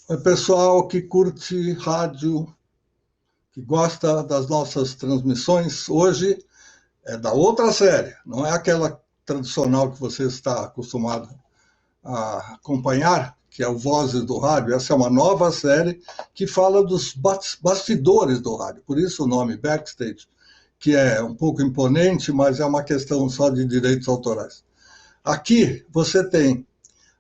É pessoal que curte rádio, que gosta das nossas transmissões. Hoje é da outra série, não é aquela tradicional que você está acostumado a acompanhar, que é o Vozes do Rádio. Essa é uma nova série que fala dos bastidores do rádio, por isso o nome Backstage, que é um pouco imponente, mas é uma questão só de direitos autorais. Aqui você tem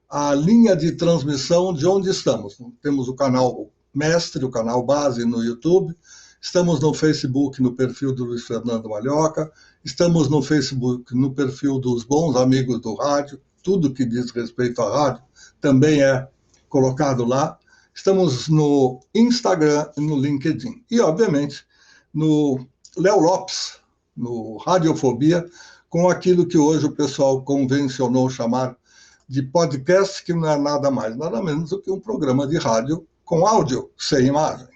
a linha de transmissão de onde estamos. Temos o canal Mestre, o canal Base no YouTube, estamos no Facebook, no perfil do Luiz Fernando Malhoca, estamos no Facebook, no perfil dos Bons Amigos do Rádio, tudo que diz respeito à rádio também é colocado lá. Estamos no Instagram e no LinkedIn. E, obviamente, no Léo Lopes, no Radiofobia, com aquilo que hoje o pessoal convencionou chamar de podcast, que não é nada mais, nada menos do que um programa de rádio com áudio, sem imagem.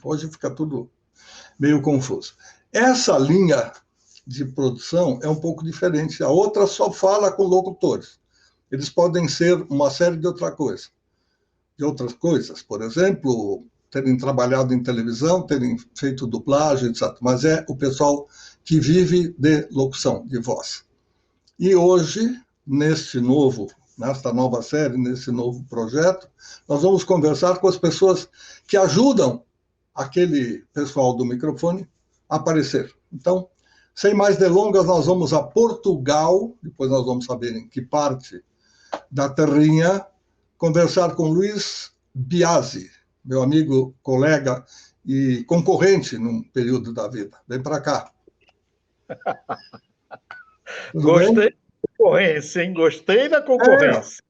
Hoje fica tudo meio confuso. Essa linha de produção é um pouco diferente. A outra só fala com locutores. Eles podem ser uma série de outras coisas. Por exemplo, terem trabalhado em televisão, terem feito dublagem, etc. Mas é o pessoal que vive de locução, de voz. E hoje, nesta nova série, nesse novo projeto, nós vamos conversar com as pessoas que ajudam aquele pessoal do microfone a aparecer. Então, sem mais delongas, nós vamos a Portugal, depois nós vamos saber em que parte da terrinha, conversar com Luís Biasi, meu amigo, colega e concorrente num período da vida. Vem para cá. Tudo Gostei bem? Da concorrência, hein? Gostei da concorrência.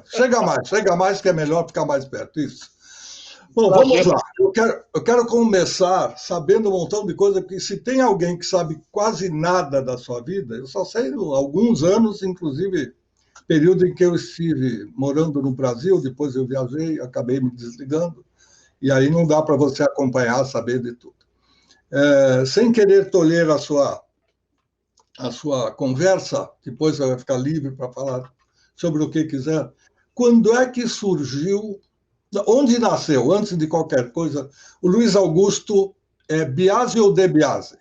Chega mais, que é melhor ficar mais perto. Isso. Bom, vamos lá. Eu quero começar sabendo um montão de coisa, porque se tem alguém que sabe quase nada da sua vida, eu só sei alguns anos, inclusive período em que eu estive morando no Brasil, depois eu viajei, acabei me desligando, e aí não dá para você acompanhar, saber de tudo. Sem querer tolher a sua conversa, depois você vai ficar livre para falar sobre o que quiser. Quando é que surgiu, onde nasceu, antes de qualquer coisa, o Luiz Augusto Biasi ou De Biasi?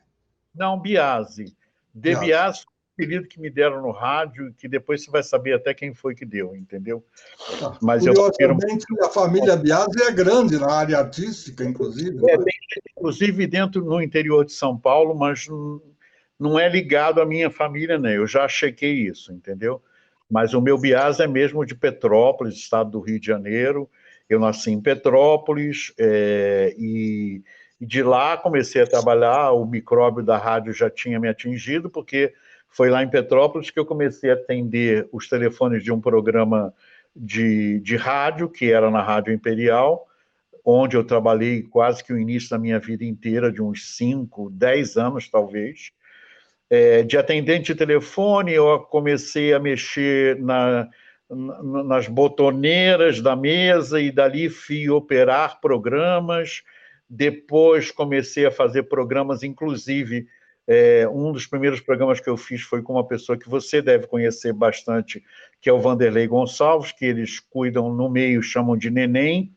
Não, Biasi. De Biasi foi o apelido que me deram no rádio, que depois você vai saber até quem foi que deu, entendeu? Mas curiosamente, a família Biasi é grande na área artística, inclusive. Inclusive no interior de São Paulo, mas não é ligado à minha família, né? Eu já chequei isso, entendeu? Mas o meu Biasi é mesmo de Petrópolis, estado do Rio de Janeiro. Eu nasci em Petrópolis e de lá comecei a trabalhar. O micróbio da rádio já tinha me atingido, porque foi lá em Petrópolis que eu comecei a atender os telefones de um programa de rádio, que era na Rádio Imperial, onde eu trabalhei quase que o início da minha vida inteira, de uns 5, 10 anos, talvez. De atendente de telefone, eu comecei a mexer nas botoneiras da mesa e dali fui operar programas. Depois comecei a fazer programas, inclusive um dos primeiros programas que eu fiz foi com uma pessoa que você deve conhecer bastante, que é o Vanderlei Gonçalves, que eles cuidam no meio, chamam de Neném.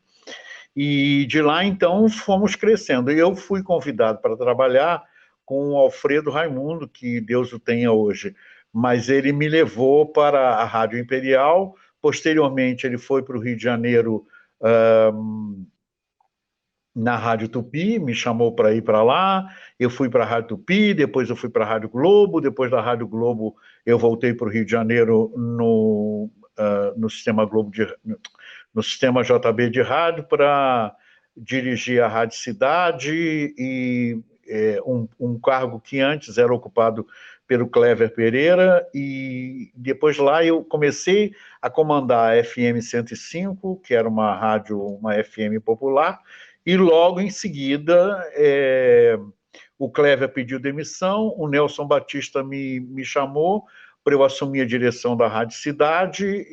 E de lá, então, fomos crescendo. Eu fui convidado para trabalhar com o Alfredo Raimundo, que Deus o tenha hoje, mas ele me levou para a Rádio Imperial. Posteriormente, ele foi para o Rio de Janeiro na Rádio Tupi, me chamou para ir para lá. Eu fui para a Rádio Tupi, depois eu fui para a Rádio Globo, depois da Rádio Globo eu voltei para o Rio de Janeiro no Sistema Globo no Sistema JB de rádio para dirigir a Rádio Cidade e um cargo que antes era ocupado pelo Clever Pereira, e depois lá eu comecei a comandar a FM 105, que era uma rádio, uma FM popular, e logo em seguida o Clever pediu demissão, o Nelson Batista me chamou para eu assumir a direção da Rádio Cidade,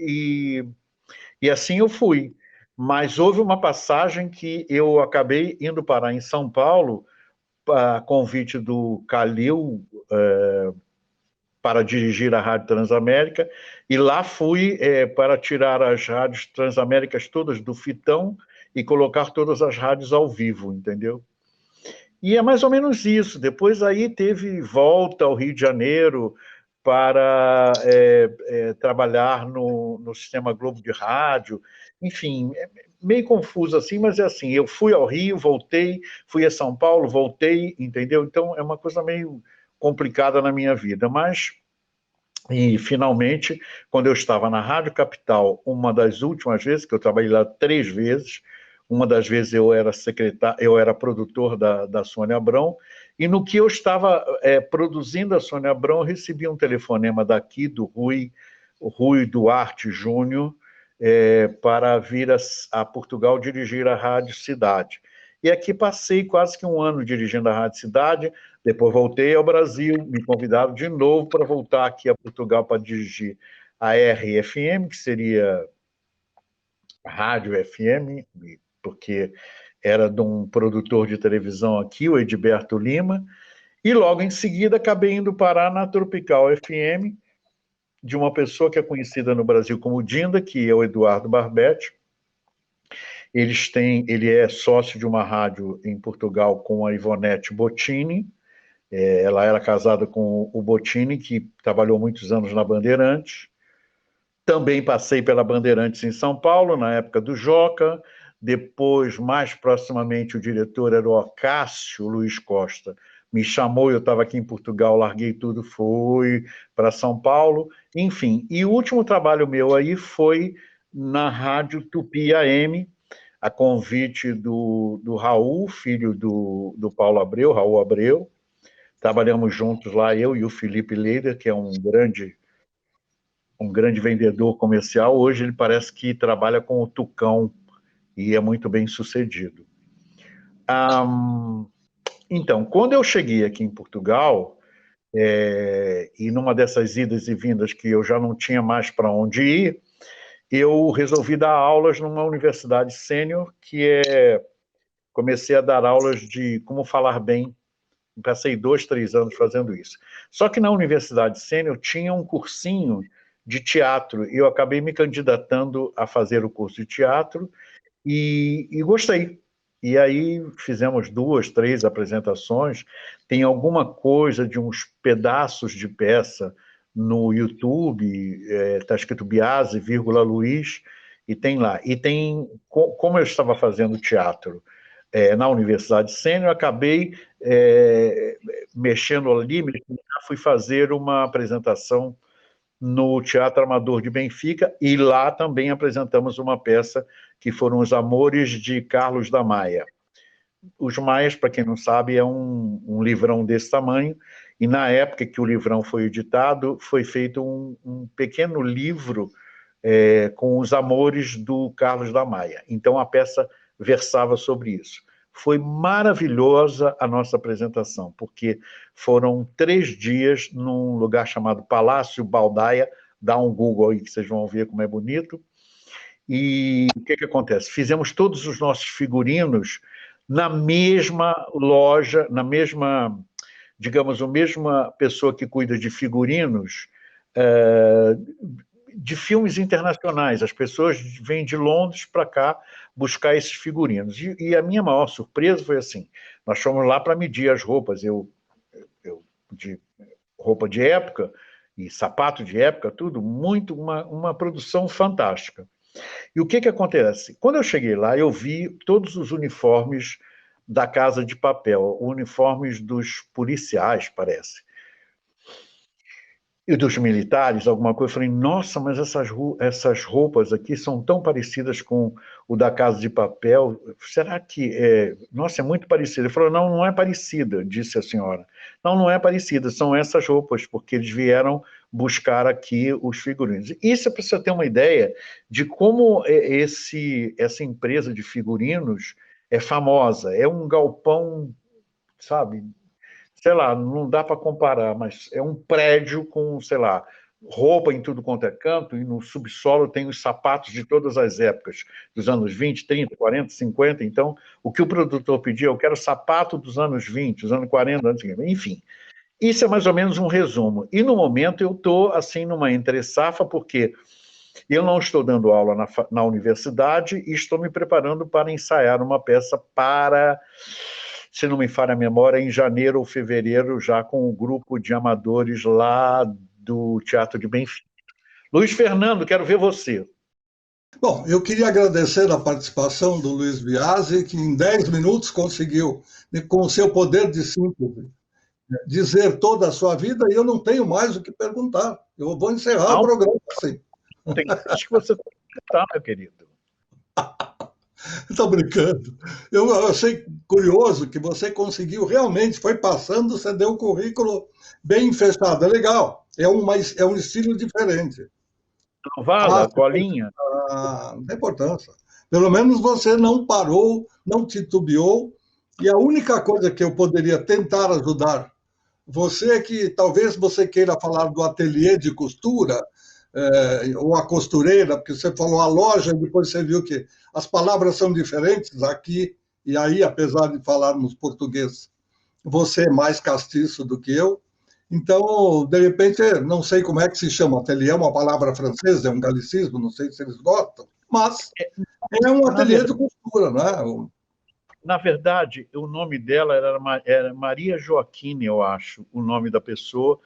e assim eu fui. Mas houve uma passagem que eu acabei indo parar em São Paulo, a convite do Calil para dirigir a Rádio Transamérica, e lá fui para tirar as rádios transaméricas todas do fitão e colocar todas as rádios ao vivo, entendeu? E é mais ou menos isso. Depois aí teve volta ao Rio de Janeiro para trabalhar no Sistema Globo de Rádio. Enfim, é meio confuso assim, mas é assim, eu fui ao Rio, voltei, fui a São Paulo, voltei, entendeu? Então é uma coisa meio complicada na minha vida, mas... E, finalmente, quando eu estava na Rádio Capital, uma das últimas vezes, que eu trabalhei lá 3 vezes, uma das vezes eu era secretário, eu era produtor da Sônia Abrão, e no que eu estava produzindo a Sônia Abrão, eu recebi um telefonema daqui do Rui Duarte Júnior, para vir a Portugal dirigir a Rádio Cidade. E aqui passei quase que um ano dirigindo a Rádio Cidade, depois voltei ao Brasil, me convidaram de novo para voltar aqui a Portugal para dirigir a RFM, que seria a Rádio FM, porque era de um produtor de televisão aqui, o Edberto Lima, e logo em seguida acabei indo parar na Tropical FM, de uma pessoa que é conhecida no Brasil como Dinda, que é o Eduardo Barbetti. Ele é sócio de uma rádio em Portugal com a Ivonete Bottini. Ela era casada com o Bottini, que trabalhou muitos anos na Bandeirantes. Também passei pela Bandeirantes em São Paulo, na época do Joca. Depois, mais proximamente, o diretor era o Ocácio Luiz Costa. Me chamou, eu estava aqui em Portugal, larguei tudo, fui para São Paulo. Enfim, e o último trabalho meu aí foi na Rádio Tupi AM, a convite do Raul, filho do Paulo Abreu, Raul Abreu. Trabalhamos juntos lá, eu e o Felipe Leider, que é um grande vendedor comercial. Hoje ele parece que trabalha com o Tucão e é muito bem sucedido. Então, quando eu cheguei aqui em Portugal, e numa dessas idas e vindas que eu já não tinha mais para onde ir, eu resolvi dar aulas numa universidade sênior, comecei a dar aulas de como falar bem. Passei 2, 3 anos fazendo isso. Só que na Universidade Sênior tinha um cursinho de teatro, e eu acabei me candidatando a fazer o curso de teatro, e gostei. E aí fizemos 2, 3 apresentações, tem alguma coisa de uns pedaços de peça no YouTube, está escrito Biase, Luiz, e tem lá. E tem, como eu estava fazendo teatro na Universidade Sênior, eu acabei mexendo ali, fui fazer uma apresentação no Teatro Amador de Benfica, e lá também apresentamos uma peça que foram Os Amores de Carlos da Maia. Os Maias, para quem não sabe, é um livrão desse tamanho, e na época que o livrão foi editado, foi feito um pequeno livro com os amores do Carlos da Maia. Então a peça versava sobre isso. Foi maravilhosa a nossa apresentação, porque foram 3 dias num lugar chamado Palácio Baldaia. Dá um Google aí que vocês vão ver como é bonito. E o que acontece? Fizemos todos os nossos figurinos na mesma loja, na mesma, digamos, a mesma pessoa que cuida de figurinos de filmes internacionais. As pessoas vêm de Londres para cá buscar esses figurinos. E a minha maior surpresa foi assim, nós fomos lá para medir as roupas, eu de roupa de época e sapato de época, tudo, uma produção fantástica. E o que acontece? Quando eu cheguei lá, eu vi todos os uniformes da Casa de Papel, uniformes dos policiais, parece. E dos militares, alguma coisa. Eu falei, nossa, mas essas roupas aqui são tão parecidas com o da Casa de Papel. Será que Nossa, é muito parecida. Ele falou, não é parecida, disse a senhora. Não é parecida, são essas roupas, porque eles vieram buscar aqui os figurinos. Isso é para você ter uma ideia de como essa empresa de figurinos é famosa. É um galpão, sabe? Sei lá, não dá para comparar, mas é um prédio com, sei lá, roupa em tudo quanto é canto, e no subsolo tem os sapatos de todas as épocas, dos anos 20, 30, 40, 50. Então, o que o produtor pedia, eu quero sapato dos anos 20, dos anos 40, anos 50, enfim. Isso é mais ou menos um resumo. E no momento eu estou assim numa entre-safra, porque Eu não estou dando aula na universidade e estou me preparando para ensaiar uma peça para, se não me falha a memória, em janeiro ou fevereiro, já com o grupo de amadores lá do Teatro de Benfica. Luiz Fernando, quero ver você. Bom, eu queria agradecer a participação do Luiz Biasi, que em 10 minutos conseguiu, com o seu poder de síntese, dizer toda a sua vida, e eu não tenho mais o que perguntar. Eu vou encerrar o programa assim. Acho que você está, meu querido. Estou brincando. Eu achei curioso que você conseguiu, realmente, foi passando, você deu um currículo bem fechado. É legal, é um estilo diferente. Não vale, a colinha. Não tem importância. Pelo menos você não parou, não titubeou, e a única coisa que eu poderia tentar ajudar você é que talvez você queira falar do ateliê de costura, ou a costureira, porque você falou a loja, e depois você viu que as palavras são diferentes aqui e aí, apesar de falarmos português, você é mais castiço do que eu. Então, de repente, não sei como é que se chama, ateliê é uma palavra francesa, é um galicismo, não sei se eles gostam, mas é um ateliê de costura, não é? Na verdade, o nome dela era Maria Joaquina, eu acho, o nome da pessoa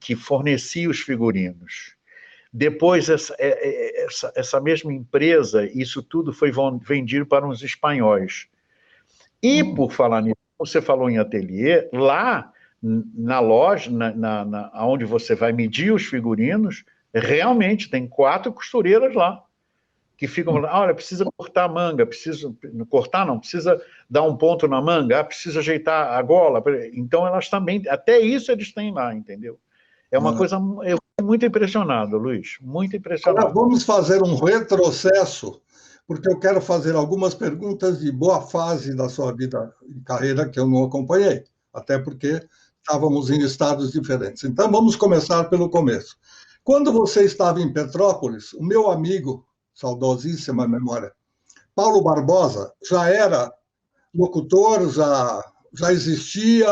que fornecia os figurinos. Depois, essa mesma empresa, isso tudo foi vendido para uns espanhóis. E, por falar nisso, você falou em ateliê, lá na loja, onde você vai medir os figurinos, realmente tem 4 costureiras lá, que ficam falando, olha, precisa cortar a manga, precisa cortar não, precisa dar um ponto na manga, precisa ajeitar a gola. Então, elas também, até isso eles têm lá, entendeu? É uma coisa, eu fico muito impressionado, Luiz, muito impressionado. Agora vamos fazer um retrocesso, porque eu quero fazer algumas perguntas de boa fase da sua vida e carreira que eu não acompanhei, até porque estávamos em estados diferentes. Então, vamos começar pelo começo. Quando você estava em Petrópolis, o meu amigo, saudosíssima memória, Paulo Barbosa, já era locutor, já existia,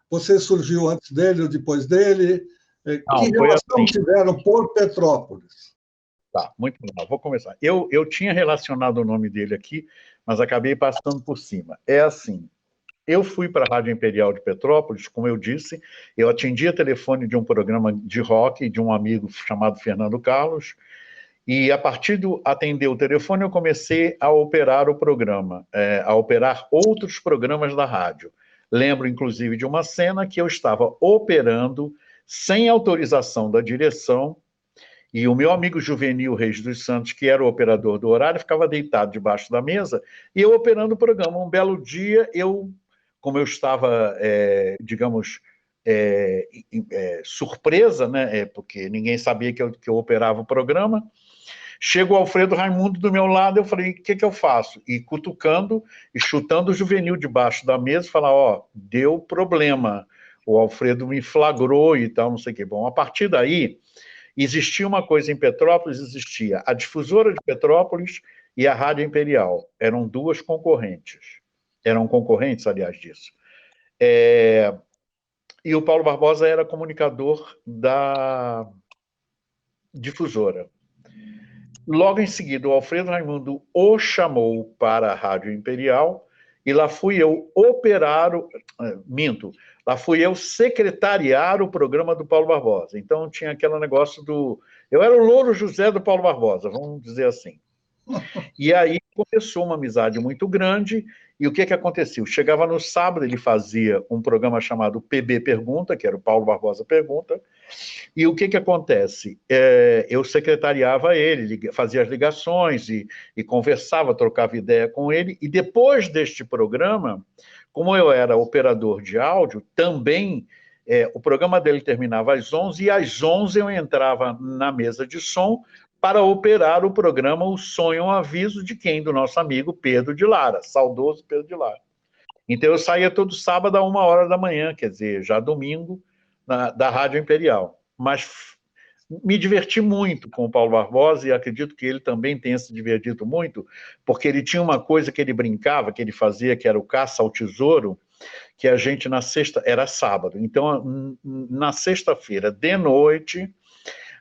você surgiu antes dele ou depois dele? Que relação tiveram por Petrópolis? Tá, muito legal. Vou começar. Eu tinha relacionado o nome dele aqui, mas acabei passando por cima. É assim, eu fui para a Rádio Imperial de Petrópolis, como eu disse, eu atendia telefone de um programa de rock de um amigo chamado Fernando Carlos, e a partir do atender o telefone, eu comecei a operar o programa, a operar outros programas da rádio. Lembro, inclusive, de uma cena que eu estava operando sem autorização da direção, e o meu amigo Juvenil Reis dos Santos, que era o operador do horário, ficava deitado debaixo da mesa, e eu operando o programa. Um belo dia, como eu estava, digamos, surpresa, né, porque ninguém sabia que eu operava o programa, chega o Alfredo Raimundo do meu lado, eu falei, o que eu faço? E cutucando e chutando o Juvenil debaixo da mesa, falar, deu problema, o Alfredo me flagrou e tal, não sei o que. Bom, a partir daí, existia uma coisa em Petrópolis, existia a Difusora de Petrópolis e a Rádio Imperial. Eram 2 concorrentes. Eram concorrentes, aliás, disso. E o Paulo Barbosa era comunicador da Difusora. Logo em seguida, o Alfredo Raimundo o chamou para a Rádio Imperial e lá fui eu lá fui eu secretariar o programa do Paulo Barbosa. Então tinha aquele negócio eu era o Louro José do Paulo Barbosa, vamos dizer assim. E aí começou uma amizade muito grande, e o que aconteceu? Chegava no sábado, ele fazia um programa chamado PB Pergunta, que era o Paulo Barbosa Pergunta, e o que acontece? Eu secretariava ele, fazia as ligações e conversava, trocava ideia com ele, e depois deste programa, como eu era operador de áudio, também o programa dele terminava às 11, e às 11 eu entrava na mesa de som para operar o programa O Sonho, um Aviso, de quem? Do nosso amigo Pedro de Lara, saudoso Pedro de Lara. Então eu saía todo sábado a 1h da manhã, quer dizer, já domingo, da Rádio Imperial. Mas me diverti muito com o Paulo Barbosa, e acredito que ele também tenha se divertido muito, porque ele tinha uma coisa que ele brincava, que ele fazia, que era o caça ao tesouro, que a gente na sexta, era sábado, então na sexta-feira de noite,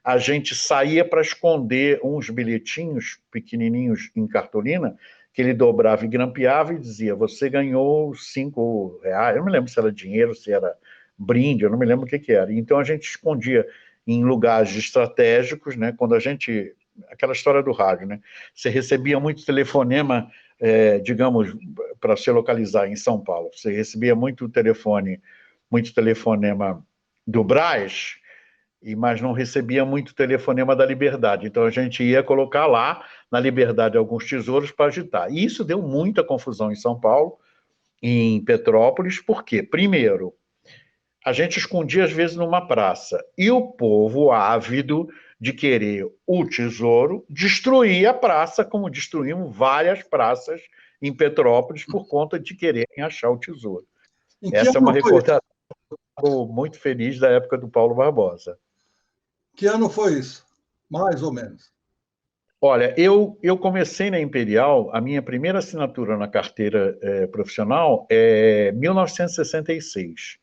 a gente saía para esconder uns bilhetinhos pequenininhos em cartolina, que ele dobrava e grampeava e dizia, você ganhou R$ 5. Eu não me lembro se era dinheiro, se era brinde, eu não me lembro o que era. Então a gente escondia em lugares estratégicos, né? Quando a gente... Aquela história do rádio, né? Você recebia muito telefonema, digamos, para se localizar em São Paulo. Você recebia muito telefonema do Brás, mas não recebia muito telefonema da Liberdade. Então a gente ia colocar lá, na Liberdade, alguns tesouros para agitar. E isso deu muita confusão em São Paulo, em Petrópolis, por quê? Primeiro, a gente escondia às vezes numa praça, e o povo ávido de querer o tesouro destruía a praça, como destruímos várias praças em Petrópolis por conta de quererem achar o tesouro. Essa é uma recordação muito feliz da época do Paulo Barbosa. Que ano foi isso? Mais ou menos. Olha, eu comecei na Imperial, a minha primeira assinatura na carteira profissional é 1966.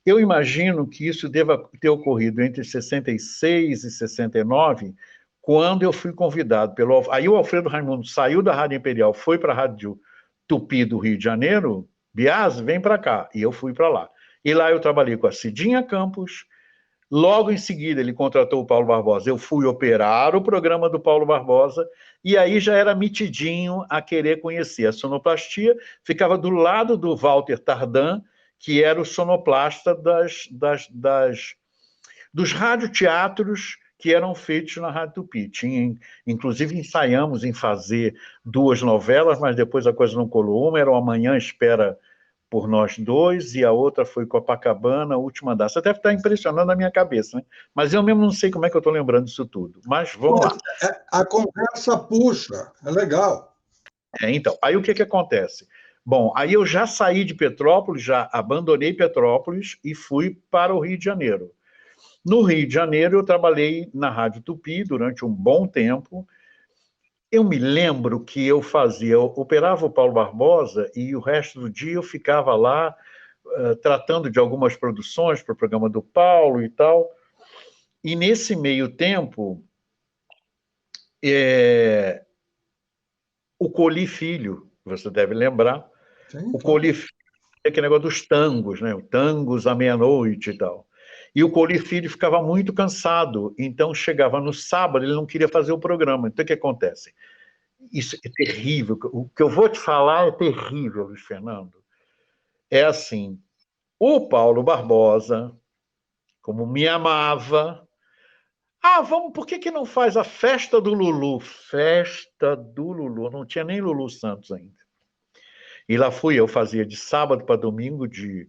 Eu imagino que isso deva ter ocorrido entre 66 e 69, quando eu fui convidado pelo... Aí o Alfredo Raimundo saiu da Rádio Imperial, foi para a Rádio Tupi do Rio de Janeiro, Bias, vem para cá, e eu fui para lá. E lá eu trabalhei com a Cidinha Campos. Logo em seguida, ele contratou o Paulo Barbosa. Eu fui operar o programa do Paulo Barbosa, e aí já era mitidinho a querer conhecer a sonoplastia. Ficava do lado do Walter Tardan, que era o sonoplasta dos radioteatros que eram feitos na Rádio Tupi. Inclusive, ensaiamos em fazer 2 novelas, mas depois a coisa não colou. Uma era o Amanhã Espera por Nós Dois, e a outra foi Copacabana, a Última Dança. Até está impressionando a minha cabeça, né? Mas eu mesmo não sei como é que eu estou lembrando disso tudo. Mas vamos lá. A conversa puxa, é legal. Então, aí o que acontece? Bom, aí eu já saí de Petrópolis, já abandonei Petrópolis e fui para o Rio de Janeiro. No Rio de Janeiro, eu trabalhei na Rádio Tupi durante um bom tempo. Eu me lembro que eu operava o Paulo Barbosa e o resto do dia eu ficava lá tratando de algumas produções para o programa do Paulo e tal. E nesse meio tempo, o Coli Filho, você deve lembrar, Sim, o Coli Filho é aquele negócio dos tangos, né? O tangos à meia-noite e tal. E o Coli Filho ficava muito cansado, então chegava no sábado, ele não queria fazer o programa. Então o que acontece? Isso é terrível. O que eu vou te falar é terrível, Luiz Fernando. É assim, o Paulo Barbosa, como me amava, por que não faz a festa do Lulu? Festa do Lulu, não tinha nem Lulu Santos ainda. E lá fui eu, fazia de sábado para domingo, de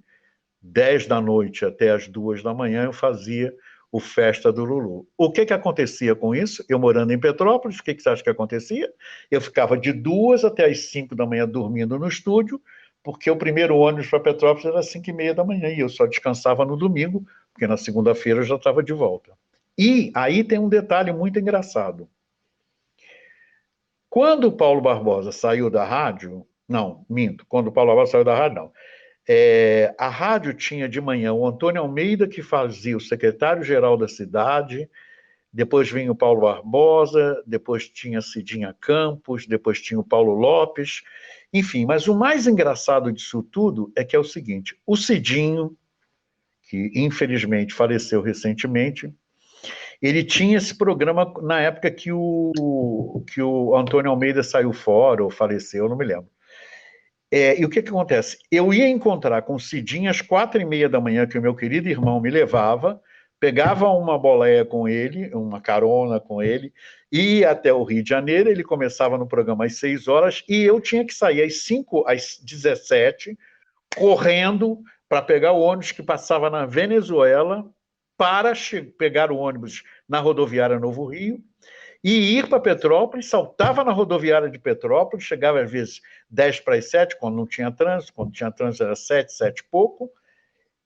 10 da noite até as 2 da manhã, eu fazia o Festa do Lulu. O que acontecia com isso? Eu morando em Petrópolis, o que você acha que acontecia? Eu ficava de 2 até as 5 da manhã dormindo no estúdio, porque o primeiro ônibus para Petrópolis era às 5h30 da manhã, e eu só descansava no domingo, porque na segunda-feira eu já estava de volta. E aí tem um detalhe muito engraçado. Quando o Paulo Barbosa saiu da rádio, não, minto, quando o Paulo Barbosa saiu da rádio, não. A rádio tinha de manhã o Antônio Almeida, que fazia o secretário-geral da cidade, depois vinha o Paulo Barbosa, depois tinha Cidinha Campos, depois tinha o Paulo Lopes, enfim. Mas o mais engraçado disso tudo é que é o seguinte, o Cidinho, que infelizmente faleceu recentemente, ele tinha esse programa na época que o Antônio Almeida saiu fora ou faleceu, eu não me lembro. E o que acontece? Eu ia encontrar com o Cidinho às 4h30 da manhã, que o meu querido irmão me levava, pegava uma boleia com ele, uma carona com ele, ia até o Rio de Janeiro, ele começava no programa às 6 horas, e eu tinha que sair às 17, correndo para pegar o ônibus que passava na Venezuela, para pegar o ônibus na rodoviária Novo Rio, e ir para Petrópolis, saltava na rodoviária de Petrópolis, chegava às vezes 10 para as 7, quando não tinha trânsito, quando tinha trânsito era 7, 7 e pouco,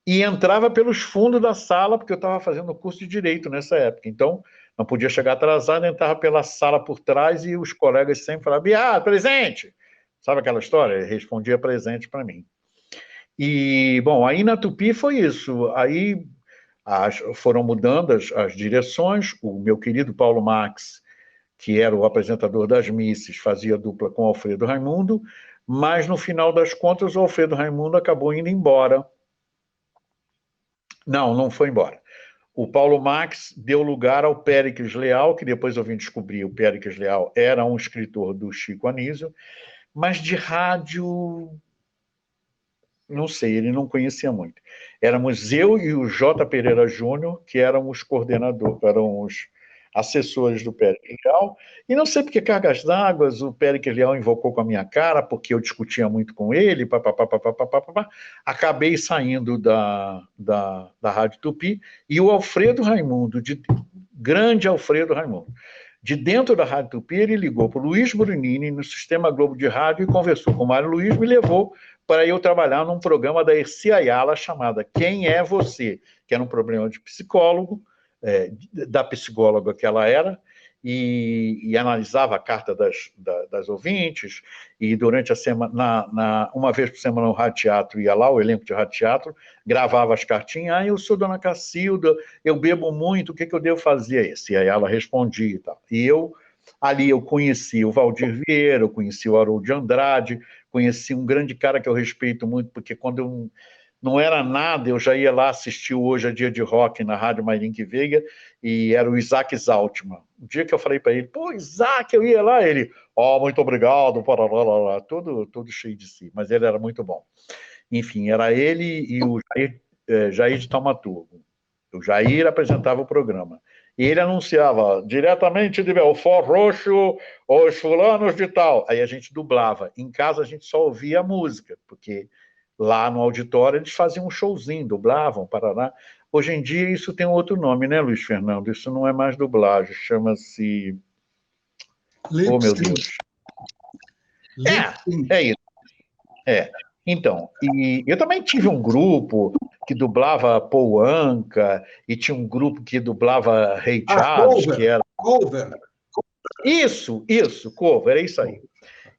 e entrava pelos fundos da sala, porque eu estava fazendo curso de Direito nessa época, então não podia chegar atrasado, entrava pela sala por trás e os colegas sempre falavam, presente! Sabe aquela história? Ele respondia presente para mim. E, bom, aí na Tupi foi isso, aí foram mudando as direções, o meu querido Paulo Max, que era o apresentador das misses, fazia dupla com o Alfredo Raimundo, mas no final das contas o Alfredo Raimundo acabou indo embora. Não foi embora. O Paulo Max deu lugar ao Péricles Leal, que depois eu vim descobrir, o Péricles Leal era um escritor do Chico Anísio, mas de rádio, não sei, ele não conhecia muito. Éramos eu e o J. Pereira Júnior, que éramos coordenadores, eram os assessores do Péricles Leal, e não sei por que cargas d'água o Péricles Leal invocou com a minha cara, porque eu discutia muito com ele, papapá. Acabei saindo da Rádio Tupi, e o Alfredo Raimundo, grande Alfredo Raimundo, de dentro da Rádio Tupi, ele ligou para o Luiz Brunini, no Sistema Globo de Rádio, e conversou com o Mário Luiz, me levou para eu trabalhar num programa da Erci Ayala chamada Quem é Você?, que era um programa de psicólogo, da psicóloga que ela era, e analisava a carta das ouvintes, e durante a semana, uma vez por semana, o Rádio Teatro ia lá, o elenco de Rádio Teatro, gravava as cartinhas, eu sou Dona Cacilda, eu bebo muito, o que eu devo fazer? E aí ela respondia e tal. E ali eu conheci o Valdir Vieira, eu conheci o Haroldo de Andrade, conheci um grande cara que eu respeito muito, porque quando eu não era nada, eu já ia lá assistir o Hoje é Dia de Rock na Rádio Mairink Veiga, e era o Isaac Zaltman. Um dia que eu falei para ele, pô, Isaac, eu ia lá, ele, muito obrigado, todo cheio de si, mas ele era muito bom. Enfim, era ele e o Jair de Taumaturgo. O Jair apresentava o programa. E ele anunciava diretamente de Belfort Roxo, os fulanos de tal. Aí a gente dublava. Em casa a gente só ouvia a música, porque lá no auditório eles faziam um showzinho, dublavam, parará. Hoje em dia isso tem um outro nome, né, Luiz Fernando? Isso não é mais dublagem, chama-se... Oh, meu Deus. É isso. Então, e eu também tive um grupo que dublava Paul Anka, e tinha um grupo que dublava Ray Charles, que era... Cover. Isso, cover, é isso aí.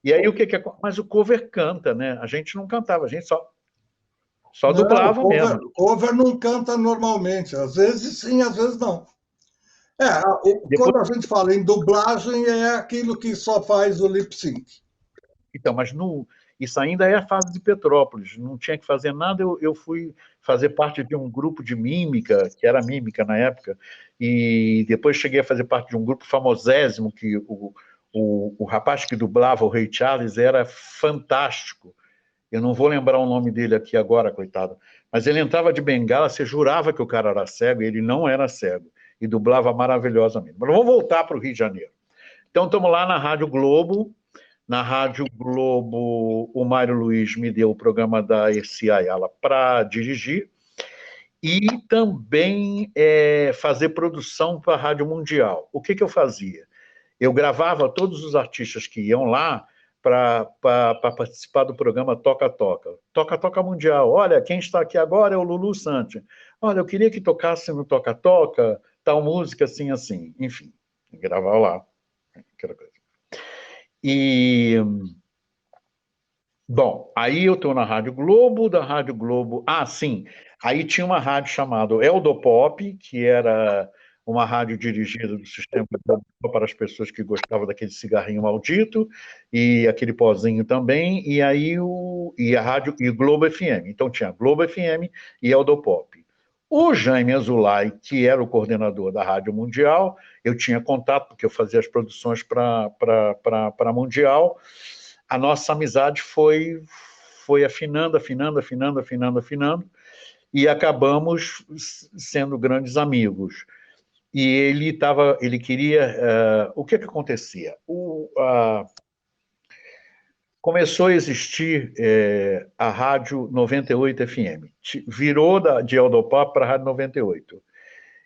E aí o que é... Mas o cover canta, né? A gente não cantava, a gente só dublava mesmo. Cover não canta normalmente, às vezes sim, às vezes não. Quando a gente fala em dublagem, é aquilo que só faz o lip sync. Então, mas isso ainda é a fase de Petrópolis, não tinha que fazer nada, eu fui fazer parte de um grupo de mímica, que era mímica na época, e depois cheguei a fazer parte de um grupo famosésimo, que o rapaz que dublava o Ray Charles era fantástico. Eu não vou lembrar o nome dele aqui agora, coitado, mas ele entrava de bengala, você jurava que o cara era cego, e ele não era cego, e dublava maravilhosamente. Mas vamos voltar para o Rio de Janeiro. Então, estamos lá na Rádio Globo. Na Rádio Globo, o Mário Luiz me deu o programa da Erci Ayala para dirigir e também fazer produção para a Rádio Mundial. O que eu fazia? Eu gravava todos os artistas que iam lá para participar do programa Toca-Toca. Toca-Toca Mundial. Olha, quem está aqui agora é o Lulu Santos. Olha, eu queria que tocasse no Toca-Toca tal música, assim, assim. Enfim, gravava lá. Aquela coisa. Bom, aí eu estou na Rádio Globo, da Rádio Globo... sim, aí tinha uma rádio chamada Eldopop, que era uma rádio dirigida do Sistema Globo para as pessoas que gostavam daquele cigarrinho maldito, e aquele pozinho também, e aí a rádio e Globo FM. Então tinha Globo FM e Eldopop. O Jaime Azulay, que era o coordenador da Rádio Mundial, eu tinha contato, porque eu fazia as produções para a Mundial. A nossa amizade foi afinando, e acabamos sendo grandes amigos. E ele queria... o que acontecia? Começou a existir a Rádio 98 FM. Virou de Eldopop para a Rádio 98.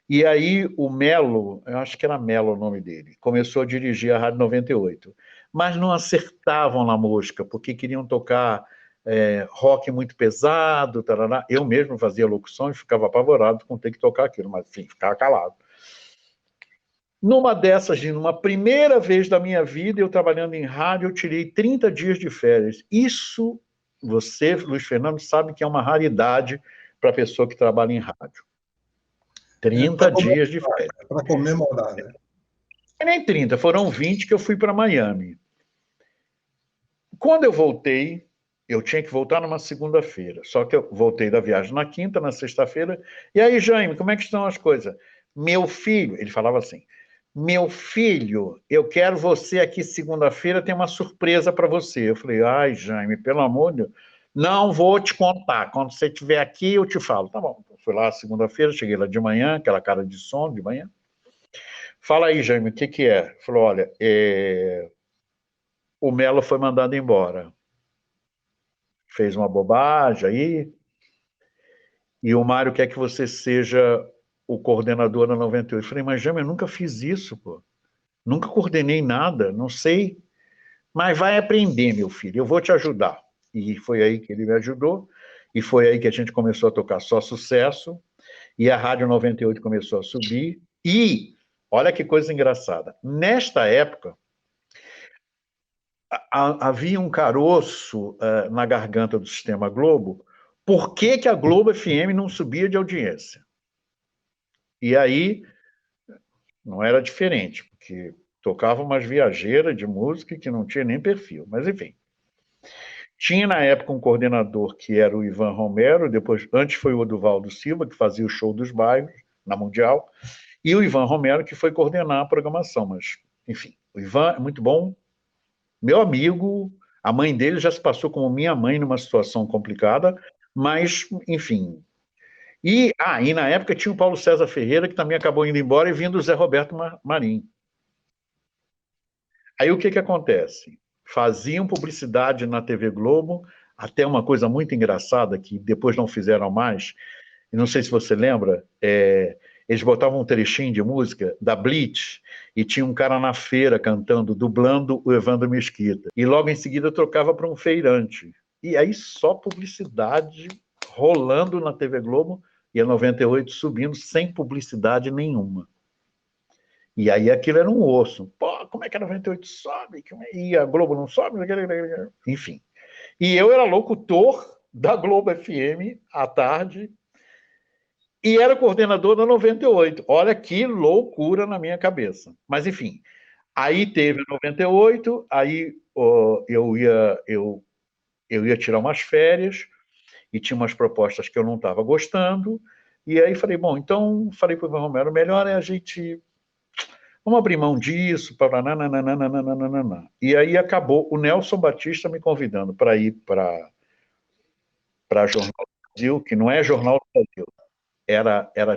E aí o Melo, eu acho que era Melo o nome dele, começou a dirigir a Rádio 98. Mas não acertavam na mosca, porque queriam tocar rock muito pesado, tarará. Eu mesmo fazia locução e ficava apavorado com ter que tocar aquilo, mas enfim, ficava calado. Numa dessas, numa primeira vez da minha vida, eu trabalhando em rádio, eu tirei 30 dias de férias. Isso, você, Luiz Fernando, sabe que é uma raridade para a pessoa que trabalha em rádio. 30 dias de férias. Para comemorar, né? Nem 30, foram 20 que eu fui para Miami. Quando eu voltei, eu tinha que voltar numa segunda-feira. Só que eu voltei da viagem na quinta, na sexta-feira. E aí, Jaime, como é que estão as coisas? Meu filho, ele falava assim, meu filho, eu quero você aqui segunda-feira, tem uma surpresa para você. Eu falei, ai, Jaime, pelo amor de Deus, não vou te contar. Quando você estiver aqui, eu te falo. Tá bom. Fui lá segunda-feira, cheguei lá de manhã, aquela cara de sono de manhã. Fala aí, Jaime, o que que é? Ele falou, olha, o Melo foi mandado embora. Fez uma bobagem aí, e o Mário quer que você seja o coordenador da 98. Eu falei, mas Jaime, eu nunca fiz isso, pô. Nunca coordenei nada, não sei. Mas vai aprender, meu filho, eu vou te ajudar. E foi aí que ele me ajudou, e foi aí que a gente começou a tocar só sucesso, e a Rádio 98 começou a subir, e olha que coisa engraçada. Nesta época, havia um caroço na garganta do Sistema Globo. Por que que a Globo FM não subia de audiência? E aí, não era diferente, porque tocava umas viajeiras de música que não tinha nem perfil, mas enfim. Tinha na época um coordenador que era o Ivan Romero, depois, antes foi o Oduvaldo Silva, que fazia o show dos bairros, na Mundial, e o Ivan Romero, que foi coordenar a programação, mas, enfim, o Ivan é muito bom, meu amigo, a mãe dele já se passou como minha mãe numa situação complicada, mas, enfim. E na época tinha o Paulo César Ferreira, que também acabou indo embora, e vindo o Zé Roberto Marim. Aí o que que acontece? Faziam publicidade na TV Globo, até uma coisa muito engraçada, que depois não fizeram mais, e não sei se você lembra, eles botavam um trechinho de música da Blitz, e tinha um cara na feira cantando, dublando o Evandro Mesquita. E logo em seguida trocava para um feirante. E aí só publicidade rolando na TV Globo, e a 98 subindo sem publicidade nenhuma. E aí aquilo era um osso. Pô, como é que a 98 sobe? E a Globo não sobe? Enfim. E eu era locutor da Globo FM à tarde e era coordenador da 98. Olha que loucura na minha cabeça. Mas, enfim, aí teve a 98, aí eu ia tirar umas férias e tinha umas propostas que eu não estava gostando. E aí falei, bom, então falei para o Ivan Romero, melhor é a gente... Vamos abrir mão disso, para nananana. E aí acabou o Nelson Batista me convidando para ir para Jornal do Brasil, que não é Jornal do Brasil,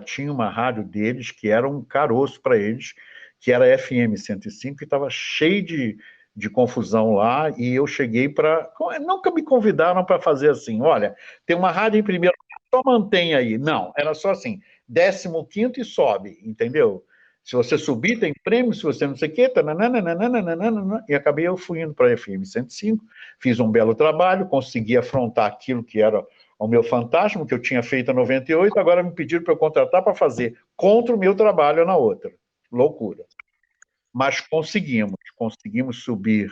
tinha uma rádio deles que era um caroço para eles, que era FM 105, e estava cheio de confusão lá, e eu cheguei para... Nunca me convidaram para fazer assim, olha, tem uma rádio em primeiro, só mantém aí. Não, era só assim, 15º e sobe, entendeu? Se você subir, tem prêmio, se você não sei o quê, e acabei eu fui indo para a FM 105, fiz um belo trabalho, consegui afrontar aquilo que era o meu fantasma, que eu tinha feito em 98, agora me pediram para eu contratar para fazer contra o meu trabalho na outra. Loucura. Mas conseguimos subir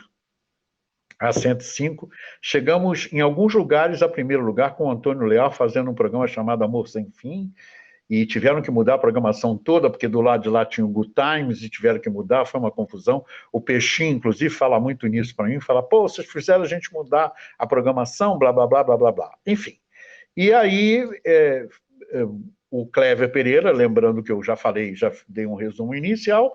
a 105, chegamos em alguns lugares a primeiro lugar com o Antônio Leal fazendo um programa chamado Amor Sem Fim, e tiveram que mudar a programação toda, porque do lado de lá tinha o Good Times, e tiveram que mudar, foi uma confusão. O Peixinho, inclusive, fala muito nisso para mim, fala, pô, vocês fizeram a gente mudar a programação, blá, blá, blá, blá, blá, blá. Enfim. E aí, o Cléver Pereira, lembrando que eu já falei, já dei um resumo inicial,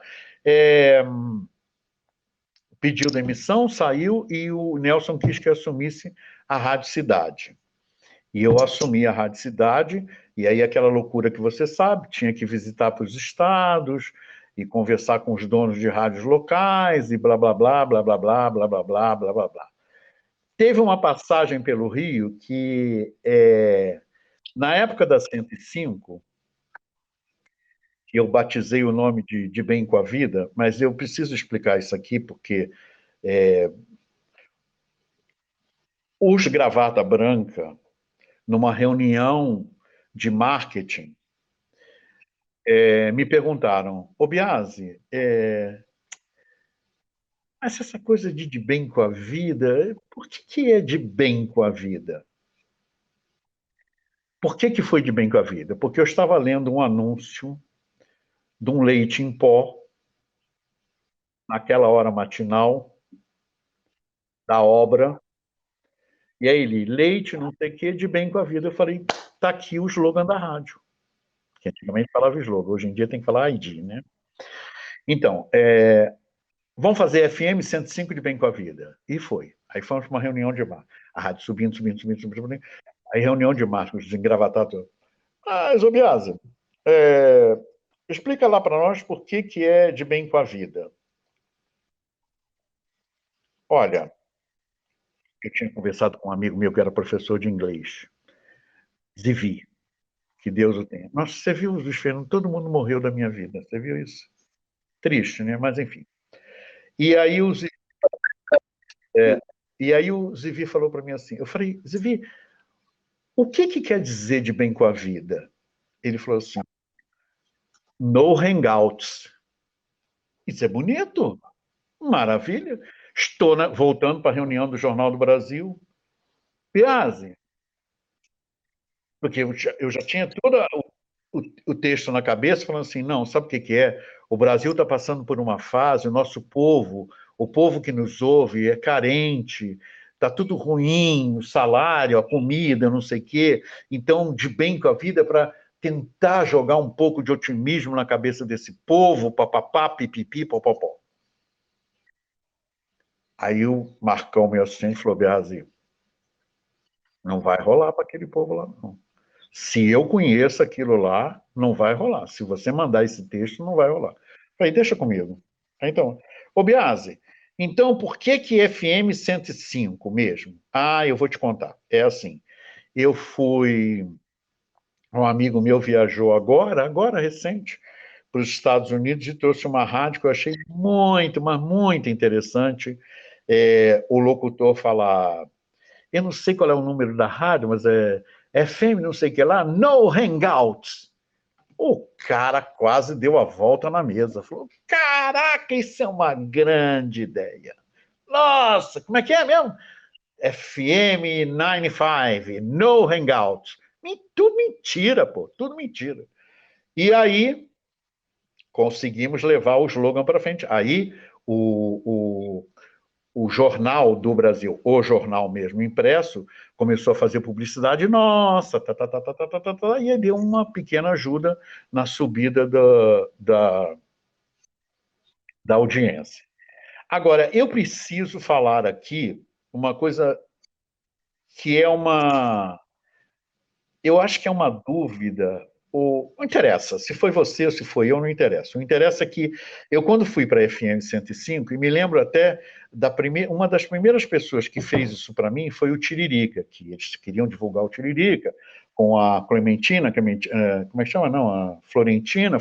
pediu demissão, saiu, e o Nelson quis que assumisse a Rádio Cidade. E eu assumi a Rádio Cidade, e aí aquela loucura que você sabe, tinha que visitar para os estados e conversar com os donos de rádios locais e blá, blá, blá, blá, blá, blá, blá, blá, blá, blá, blá, blá. Teve uma passagem pelo Rio que, na época da 105, que eu batizei o nome de Bem com a Vida, mas eu preciso explicar isso aqui, porque os Gravata Branca, numa reunião de marketing, me perguntaram, ô Biasi, mas essa coisa de bem com a vida, por que é de bem com a vida? Por que foi de bem com a vida? Porque eu estava lendo um anúncio de um leite em pó, naquela hora matinal da obra. E aí ele, leite, não sei o que, de bem com a vida. Eu falei, tá aqui o slogan da rádio. Que antigamente falava slogan, hoje em dia tem que falar ID, né? Então, vamos fazer FM 105 de bem com a vida. E foi. Aí fomos para uma reunião de marketing. A rádio subindo. Aí reunião de marketing, os engravatados. Zobiasa, explica lá para nós por que é de bem com a vida. Olha, eu tinha conversado com um amigo meu que era professor de inglês. Zivi, que Deus o tenha. Nossa, você viu os Fernando? Todo mundo morreu da minha vida. Você viu isso? Triste, né? Mas enfim. E aí o Zivi falou para mim assim. Eu falei, Zivi, o que quer dizer de bem com a vida? Ele falou assim, no hangouts. Isso é bonito. Maravilha. Estou voltando para a reunião do Jornal do Brasil. Piazzi, porque eu já tinha todo o texto na cabeça, falando assim, não, sabe o que é? O Brasil está passando por uma fase, o nosso povo, o povo que nos ouve é carente, está tudo ruim, o salário, a comida, não sei o quê. Então, de bem com a vida, para tentar jogar um pouco de otimismo na cabeça desse povo, papapá, pipipi, popopó. Aí o Marcão, meu assistente, falou, Biasi, não vai rolar para aquele povo lá, não. Se eu conheço aquilo lá, não vai rolar. Se você mandar esse texto, não vai rolar. Falei, deixa comigo. Então, ô Biasi, então por que FM 105 mesmo? Eu vou te contar. É assim, um amigo meu viajou agora recente, para os Estados Unidos e trouxe uma rádio que eu achei muito, mas muito interessante. O locutor falar, eu não sei qual é o número da rádio, mas é FM não sei o que lá, no hangouts. O cara quase deu a volta na mesa. Falou, caraca, isso é uma grande ideia. Nossa, como é que é mesmo? FM 95, no hangouts. Tudo mentira, pô, tudo mentira. E aí, conseguimos levar o slogan para frente. Aí, o jornal do Brasil, o jornal mesmo impresso, começou a fazer publicidade nossa, e aí deu uma pequena ajuda na subida da audiência. Agora, eu preciso falar aqui uma coisa que é eu acho que é uma dúvida, não interessa, se foi você ou se foi eu, não interessa. O interessa é que eu, quando fui para a FM 105, e me lembro até uma das primeiras pessoas que fez isso para mim foi o Tiririca, que eles queriam divulgar o Tiririca, com a Clementina, como é que chama? Não, a Florentina.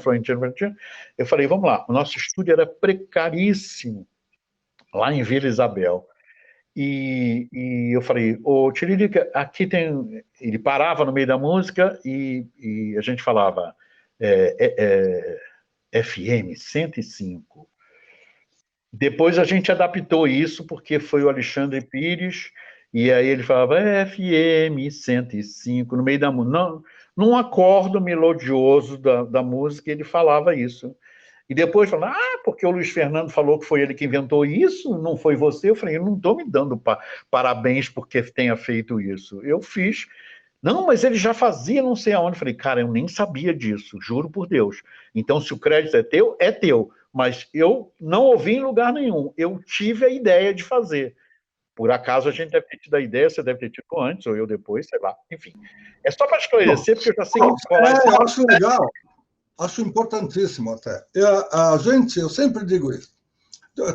Eu falei, vamos lá, o nosso estúdio era precaríssimo, lá em Vila Isabel. E eu falei, ô Tiririca, aqui tem... Ele parava no meio da música e a gente falava FM 105. Depois a gente adaptou isso, porque foi o Alexandre Pires, e aí ele falava FM 105, no meio da música. Num acordo melodioso da música, ele falava isso. E depois falando, porque o Luiz Fernando falou que foi ele que inventou isso, não foi você. Eu falei, eu não estou me dando parabéns porque tenha feito isso. Eu fiz. Não, mas ele já fazia não sei aonde. Eu falei, cara, eu nem sabia disso, juro por Deus. Então, se o crédito é teu. Mas eu não ouvi em lugar nenhum. Eu tive a ideia de fazer. Por acaso a gente deve ter tido a ideia, você deve ter tido antes, ou eu depois, sei lá. Enfim. É só para esclarecer, porque eu já sei que eu acho legal. Acho importantíssimo até. Eu sempre digo isso.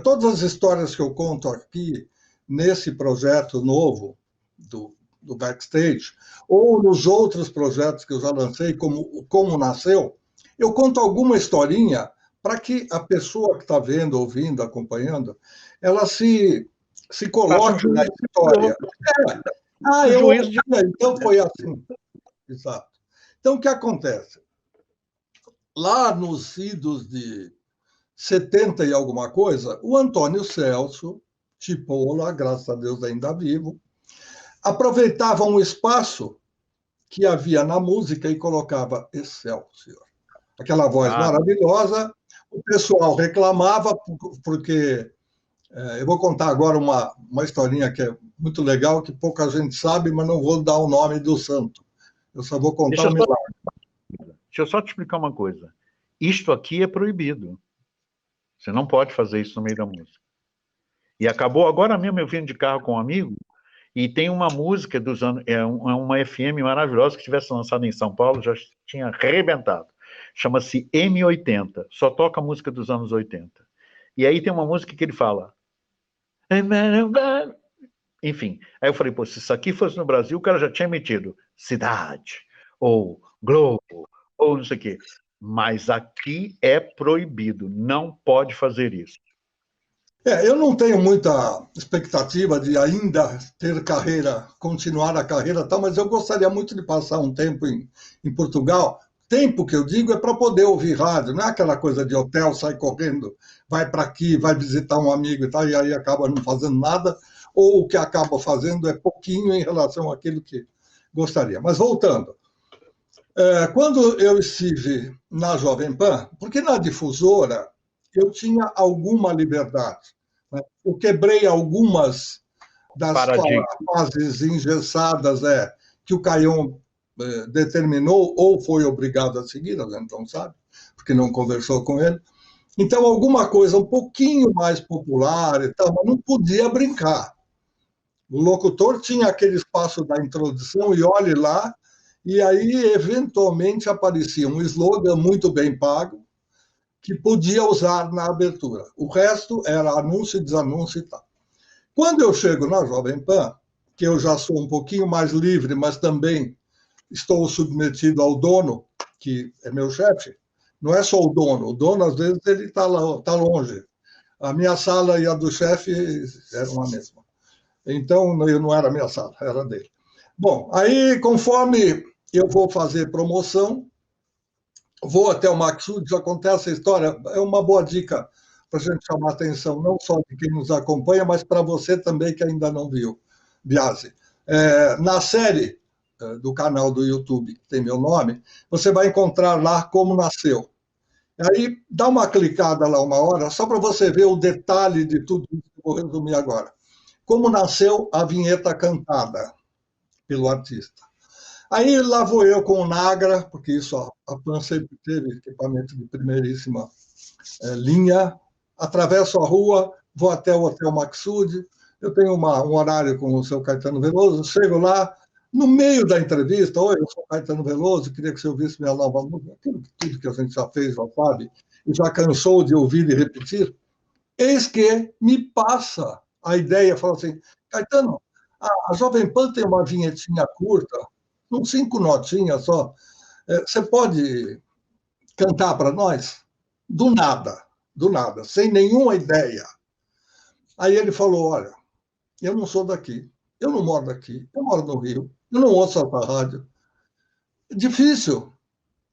Todas as histórias que eu conto aqui, nesse projeto novo do Backstage, ou nos outros projetos que eu já lancei, como nasceu, eu conto alguma historinha para que a pessoa que está vendo, ouvindo, acompanhando, ela se coloque na história. Então foi assim. Exato. Então, o que acontece? Lá nos idos de 70 e alguma coisa, o Antônio Celso, Tipola, graças a Deus ainda vivo, aproveitava um espaço que havia na música e colocava Excelsior. aquela voz maravilhosa. O pessoal reclamava porque eu vou contar agora uma historinha que é muito legal, que pouca gente sabe, mas não vou dar o nome do santo. Eu só vou contar o milagre. Deixa eu só te explicar uma coisa. Isto aqui é proibido. Você não pode fazer isso no meio da música. E acabou agora mesmo eu vindo de carro com um amigo, e tem uma música dos anos, uma FM maravilhosa que tivesse lançado em São Paulo, já tinha arrebentado. Chama-se M80, só toca a música dos anos 80. E aí tem uma música que ele fala... Enfim, aí eu falei, pô, se isso aqui fosse no Brasil, o cara já tinha metido Cidade, ou Globo, ou não sei o quê. Mas aqui é proibido, não pode fazer isso. Eu não tenho muita expectativa de ainda ter carreira, continuar a carreira, tal, mas eu gostaria muito de passar um tempo em Portugal. Tempo que eu digo é para poder ouvir rádio, não é aquela coisa de hotel, sai correndo, vai para aqui, vai visitar um amigo e tal, e aí acaba não fazendo nada, ou o que acaba fazendo é pouquinho em relação àquilo que gostaria. Mas voltando, quando eu estive na Jovem Pan, porque na difusora eu tinha alguma liberdade, né? Eu quebrei algumas das fases engessadas que o Caion determinou ou foi obrigado a seguir, a gente não sabe, porque não conversou com ele. Então, alguma coisa um pouquinho mais popular e tal, mas não podia brincar. O locutor tinha aquele espaço da introdução e olhe lá, e aí, eventualmente, aparecia um slogan muito bem pago, que podia usar na abertura. O resto era anúncio, desanúncio e tal. Quando eu chego na Jovem Pan, que eu já sou um pouquinho mais livre, mas também estou submetido ao dono, que é meu chefe, não é só o dono às vezes ele está longe. A minha sala e a do chefe eram a mesma. Então, não era a minha sala, era dele. Bom, aí conforme eu vou fazer promoção, vou até o Maxud, já contei essa história, é uma boa dica para a gente chamar a atenção, não só de quem nos acompanha, mas para você também que ainda não viu, Biasi. Na série do canal do YouTube, que tem meu nome, você vai encontrar lá Como Nasceu. Aí dá uma clicada lá uma hora, só para você ver o detalhe de tudo isso que eu vou resumir agora. Como nasceu a vinheta cantada pelo artista. Aí lá vou eu com o Nagra, porque isso a Pan sempre teve equipamento de primeiríssima linha, atravesso a rua, vou até o Hotel Maxud, eu tenho um horário com o seu Caetano Veloso, chego lá, no meio da entrevista, oi, eu sou Caetano Veloso, queria que você ouvisse minha nova música, tudo que a gente já fez, já sabe, e já cansou de ouvir e repetir, eis que me passa a ideia, fala assim, Caetano, a Jovem Pan tem uma vinhetinha curta, com 5 notinhas só, você pode cantar para nós? Do nada, sem nenhuma ideia. Aí ele falou, olha, eu não sou daqui, eu não moro daqui, eu moro no Rio, eu não ouço essa rádio. É difícil.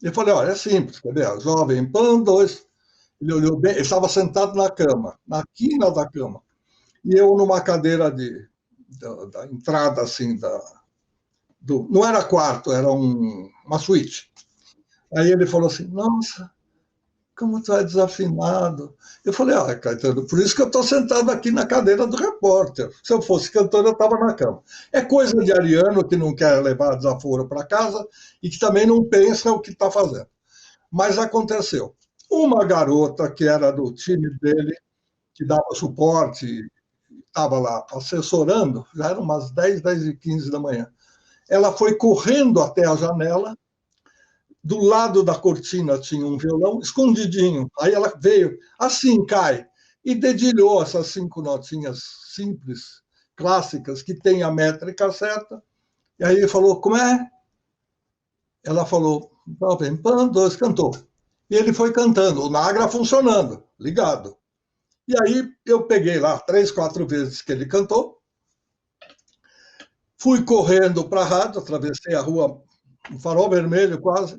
Eu falei, olha, é simples, quer ver? Jovem Pan 2. Ele olhou bem, ele estava sentado na cama, na quina da cama. E eu numa cadeira da entrada, assim, não era quarto, era uma suíte. Aí ele falou assim, nossa, como tu é desafinado. Eu falei, Caetano, por isso que eu estou sentado aqui na cadeira do repórter. Se eu fosse cantor, eu estava na cama. É coisa de ariano que não quer levar desaforo para casa e que também não pensa o que está fazendo. Mas aconteceu. Uma garota que era do time dele, que dava suporte, estava lá assessorando, já eram umas 10h15 da manhã. Ela foi correndo até a janela, do lado da cortina tinha um violão, escondidinho. Aí ela veio, assim cai, e dedilhou essas 5 notinhas simples, clássicas, que tem a métrica certa. E aí ele falou, como é? Ela falou, Jovem Pan 2, cantou. E ele foi cantando, o Nagra funcionando, ligado. E aí eu peguei lá 3, 4 vezes que ele cantou, fui correndo para a rádio, atravessei a rua, um farol vermelho quase,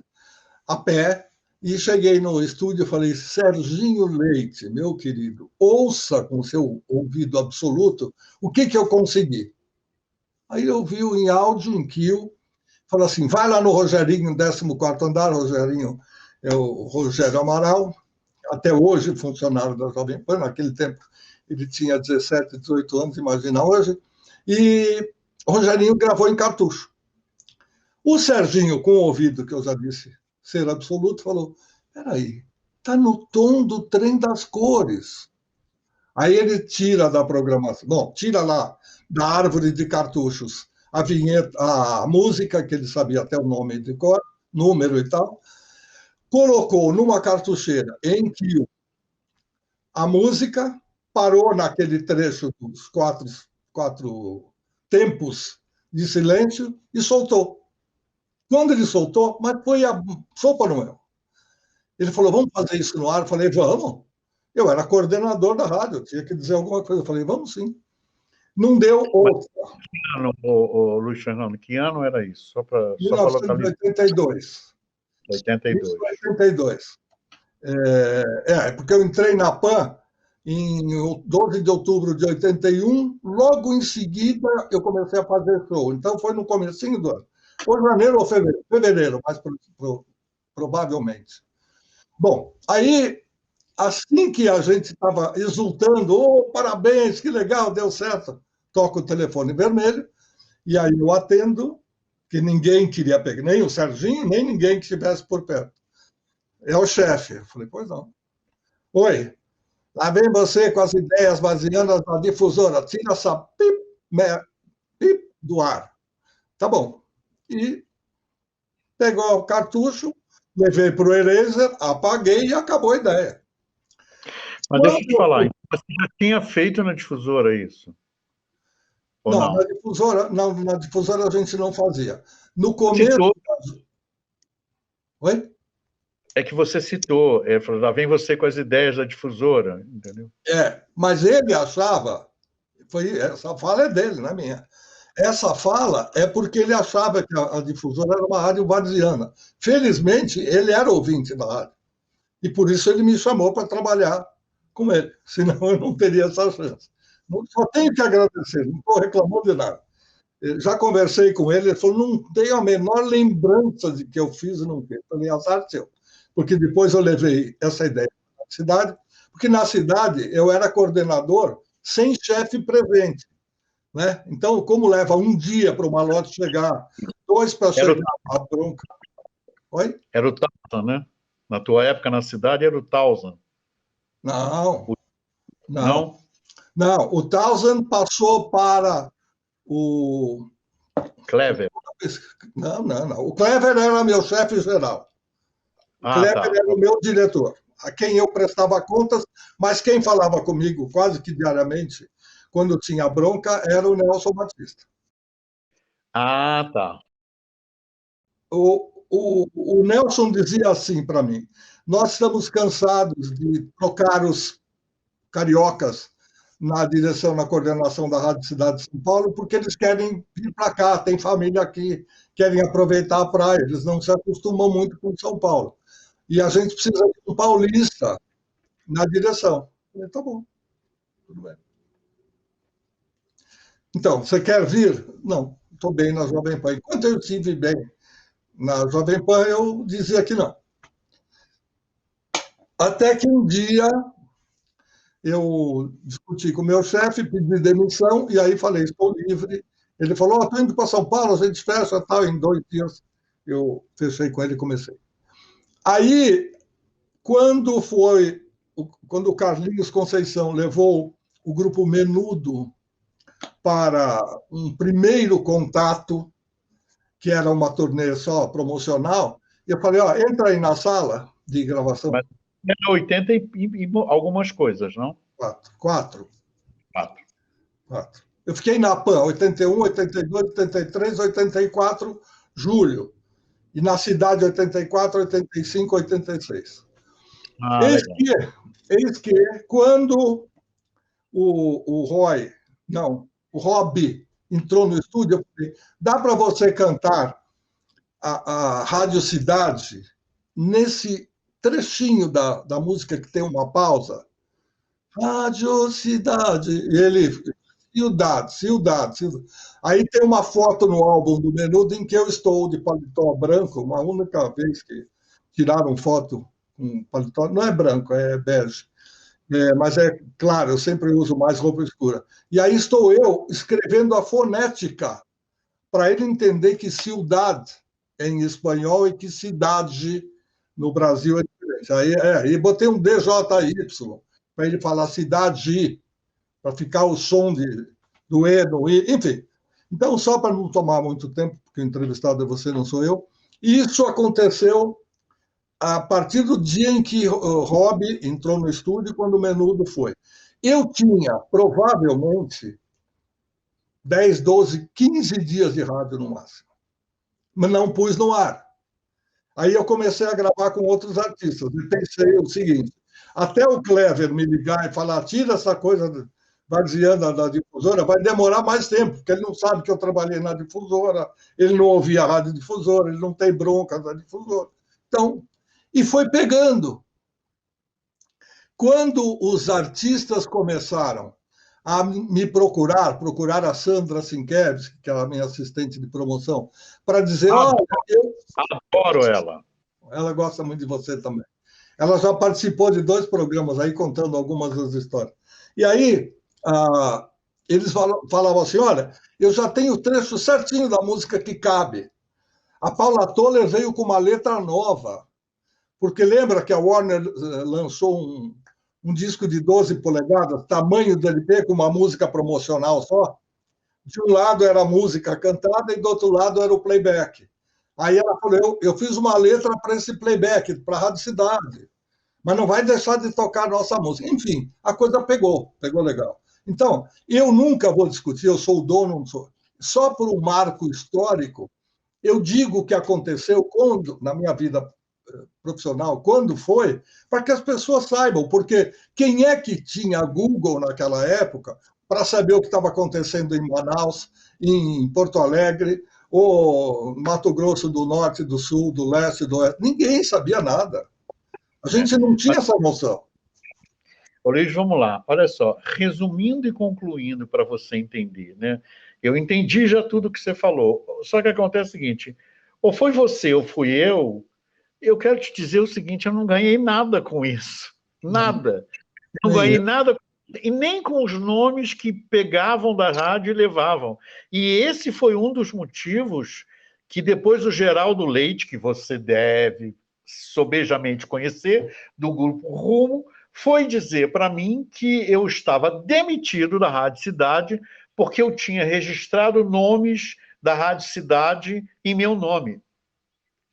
a pé, e cheguei no estúdio e falei, Serginho Leite, meu querido, ouça com seu ouvido absoluto o que eu consegui. Aí eu vi em áudio, em kill, falou assim, vai lá no Rogerinho, 14º andar, Rogerinho, é o Rogério Amaral, até hoje funcionário da Jovem Pan, naquele tempo ele tinha 17, 18 anos, imagina hoje, e o Rogerinho gravou em cartucho. O Serginho, com o ouvido, que eu já disse ser absoluto, falou, peraí, está no tom do Trem das Cores. Aí ele tira da programação, bom, tira lá da árvore de cartuchos a vinheta, a música, que ele sabia até o nome de cor, número e tal, colocou numa cartucheira em que a música parou naquele trecho dos quatro tempos de silêncio e soltou. Quando ele soltou, mas foi a sopa no meu. Ele falou, vamos fazer isso no ar? Eu falei, vamos. Eu era coordenador da rádio, tinha que dizer alguma coisa. Eu falei, vamos sim. Não deu outra. Que ano, o Luiz Fernando, que ano era isso? Só para localizar. 1982. 82. 82. Porque eu entrei na PAN em 12 de outubro de 81, logo em seguida eu comecei a fazer show. Então foi no comecinho do ano. Ou janeiro ou fevereiro, mais provavelmente. Bom, aí, assim que a gente estava exultando, parabéns, que legal, deu certo, toca o telefone vermelho, e aí eu atendo, que ninguém queria pegar, nem o Serginho, nem ninguém que estivesse por perto. É o chefe. Eu falei, pois não. Oi, lá vem você com as ideias baseadas na difusora, tira essa pip do ar. Tá bom. E pegou o cartucho, levei para o Eraser, apaguei e acabou a ideia. Mas deixa eu te falar, você já tinha feito na difusora isso? Ou não, na difusora a gente não fazia. No começo... Citou. Oi? É que você citou, lá vem você com as ideias da difusora, entendeu? Mas ele achava, essa fala é dele, não é minha. Essa fala é porque ele achava que a difusora era uma rádio varziana. Felizmente, ele era ouvinte da rádio. E por isso ele me chamou para trabalhar com ele. Senão eu não teria essa chance. Só tenho que agradecer, não estou reclamando de nada. Já conversei com ele, ele falou, não tenho a menor lembrança de que eu fiz e não fiz. Eu falei, azar seu. Porque depois eu levei essa ideia para a cidade, porque na cidade eu era coordenador sem chefe presente. Né? Então, como leva um dia para uma lote chegar, 2 para chegar a bronca. Oi? Era o Tarzan, né? Na tua época na cidade era o Tarzan. Não. Não, o Tarzan passou para o... Clever. Não. O Clever era meu chefe geral. O Clever era o meu diretor, a quem eu prestava contas, mas quem falava comigo quase que diariamente, quando tinha bronca, era o Nelson Batista. Ah, tá. O Nelson dizia assim para mim, nós estamos cansados de trocar os cariocas na direção, na coordenação da Rádio Cidade de São Paulo, porque eles querem vir para cá, tem família aqui, querem aproveitar a praia, eles não se acostumam muito com São Paulo. E a gente precisa de um paulista na direção. Eu falei, tá bom, tudo bem. Então, você quer vir? Não, estou bem na Jovem Pan. Enquanto eu estive bem na Jovem Pan, eu dizia que não. Até que um dia eu discuti com o meu chefe, pedi demissão, e aí falei, estou livre. Ele falou, estou indo para São Paulo, a gente fecha, tal, em 2 dias. Eu fechei com ele e comecei. Aí, quando o Carlinhos Conceição levou o grupo Menudo para um primeiro contato, que era uma turnê só promocional, eu falei, entra aí na sala de gravação. Mas era 80 e algumas coisas, não? 4. Eu fiquei na PAN, 81, 82, 83, 84, julho. E na cidade, 84, 85, 86. Eis que quando o Rob entrou no estúdio, eu falei, dá para você cantar a Rádio Cidade nesse trechinho da música que tem uma pausa? Rádio Cidade. E ele, Ciudad. Aí tem uma foto no álbum do Menudo em que eu estou de paletó branco, uma única vez que tiraram foto com paletó, não é branco, é bege. Mas é claro, eu sempre uso mais roupa escura. E aí estou eu escrevendo a fonética para ele entender que ciudad é em espanhol e que cidade no Brasil é diferente. Aí botei um DJY para ele falar cidade, para ficar o som do E, do I, enfim. Então, só para não tomar muito tempo, porque o entrevistado é você, não sou eu, isso aconteceu a partir do dia em que o Rob entrou no estúdio, quando o Menudo foi. Eu tinha, provavelmente, 10, 12, 15 dias de rádio no máximo, mas não pus no ar. Aí eu comecei a gravar com outros artistas e pensei o seguinte, até o Clever me ligar e falar, tira essa coisa varziana da difusora, vai demorar mais tempo, porque ele não sabe que eu trabalhei na difusora, ele não ouvia a rádio difusora, ele não tem bronca da difusora. Então, e foi pegando. Quando os artistas começaram a me procurar a Sandra Sienkiewicz, que é a minha assistente de promoção, para dizer, olha, eu adoro ela gosta muito de você também. Ela já participou de 2 programas aí, contando algumas das histórias. E aí, eles falavam assim, olha, eu já tenho o trecho certinho da música que cabe. A Paula Toller veio com uma letra nova, porque lembra que a Warner lançou um disco de 12 polegadas, tamanho do LP, com uma música promocional só? De um lado era a música cantada e do outro lado era o playback. Aí ela falou, eu fiz uma letra para esse playback, para a Rádio Cidade, mas não vai deixar de tocar a nossa música. Enfim, a coisa pegou legal. Então, eu nunca vou discutir, eu sou o dono, não sou. Só por um marco histórico, eu digo o que aconteceu quando, na minha vida profissional, quando foi, para que as pessoas saibam, porque quem é que tinha Google naquela época para saber o que estava acontecendo em Manaus, em Porto Alegre, ou Mato Grosso do Norte, do Sul, do Leste, do Oeste? Ninguém sabia nada. A gente não tinha essa noção. Luiz, vamos lá. Olha só, resumindo e concluindo para você entender, né? Eu entendi já tudo que você falou. Só que acontece o seguinte, ou foi você ou fui eu quero te dizer o seguinte, eu não ganhei nada com isso. Nada. Não ganhei nada, e nem com os nomes que pegavam da rádio e levavam. E esse foi um dos motivos que depois o Geraldo Leite, que você deve sobejamente conhecer, do Grupo Rumo, foi dizer para mim que eu estava demitido da Rádio Cidade porque eu tinha registrado nomes da Rádio Cidade em meu nome.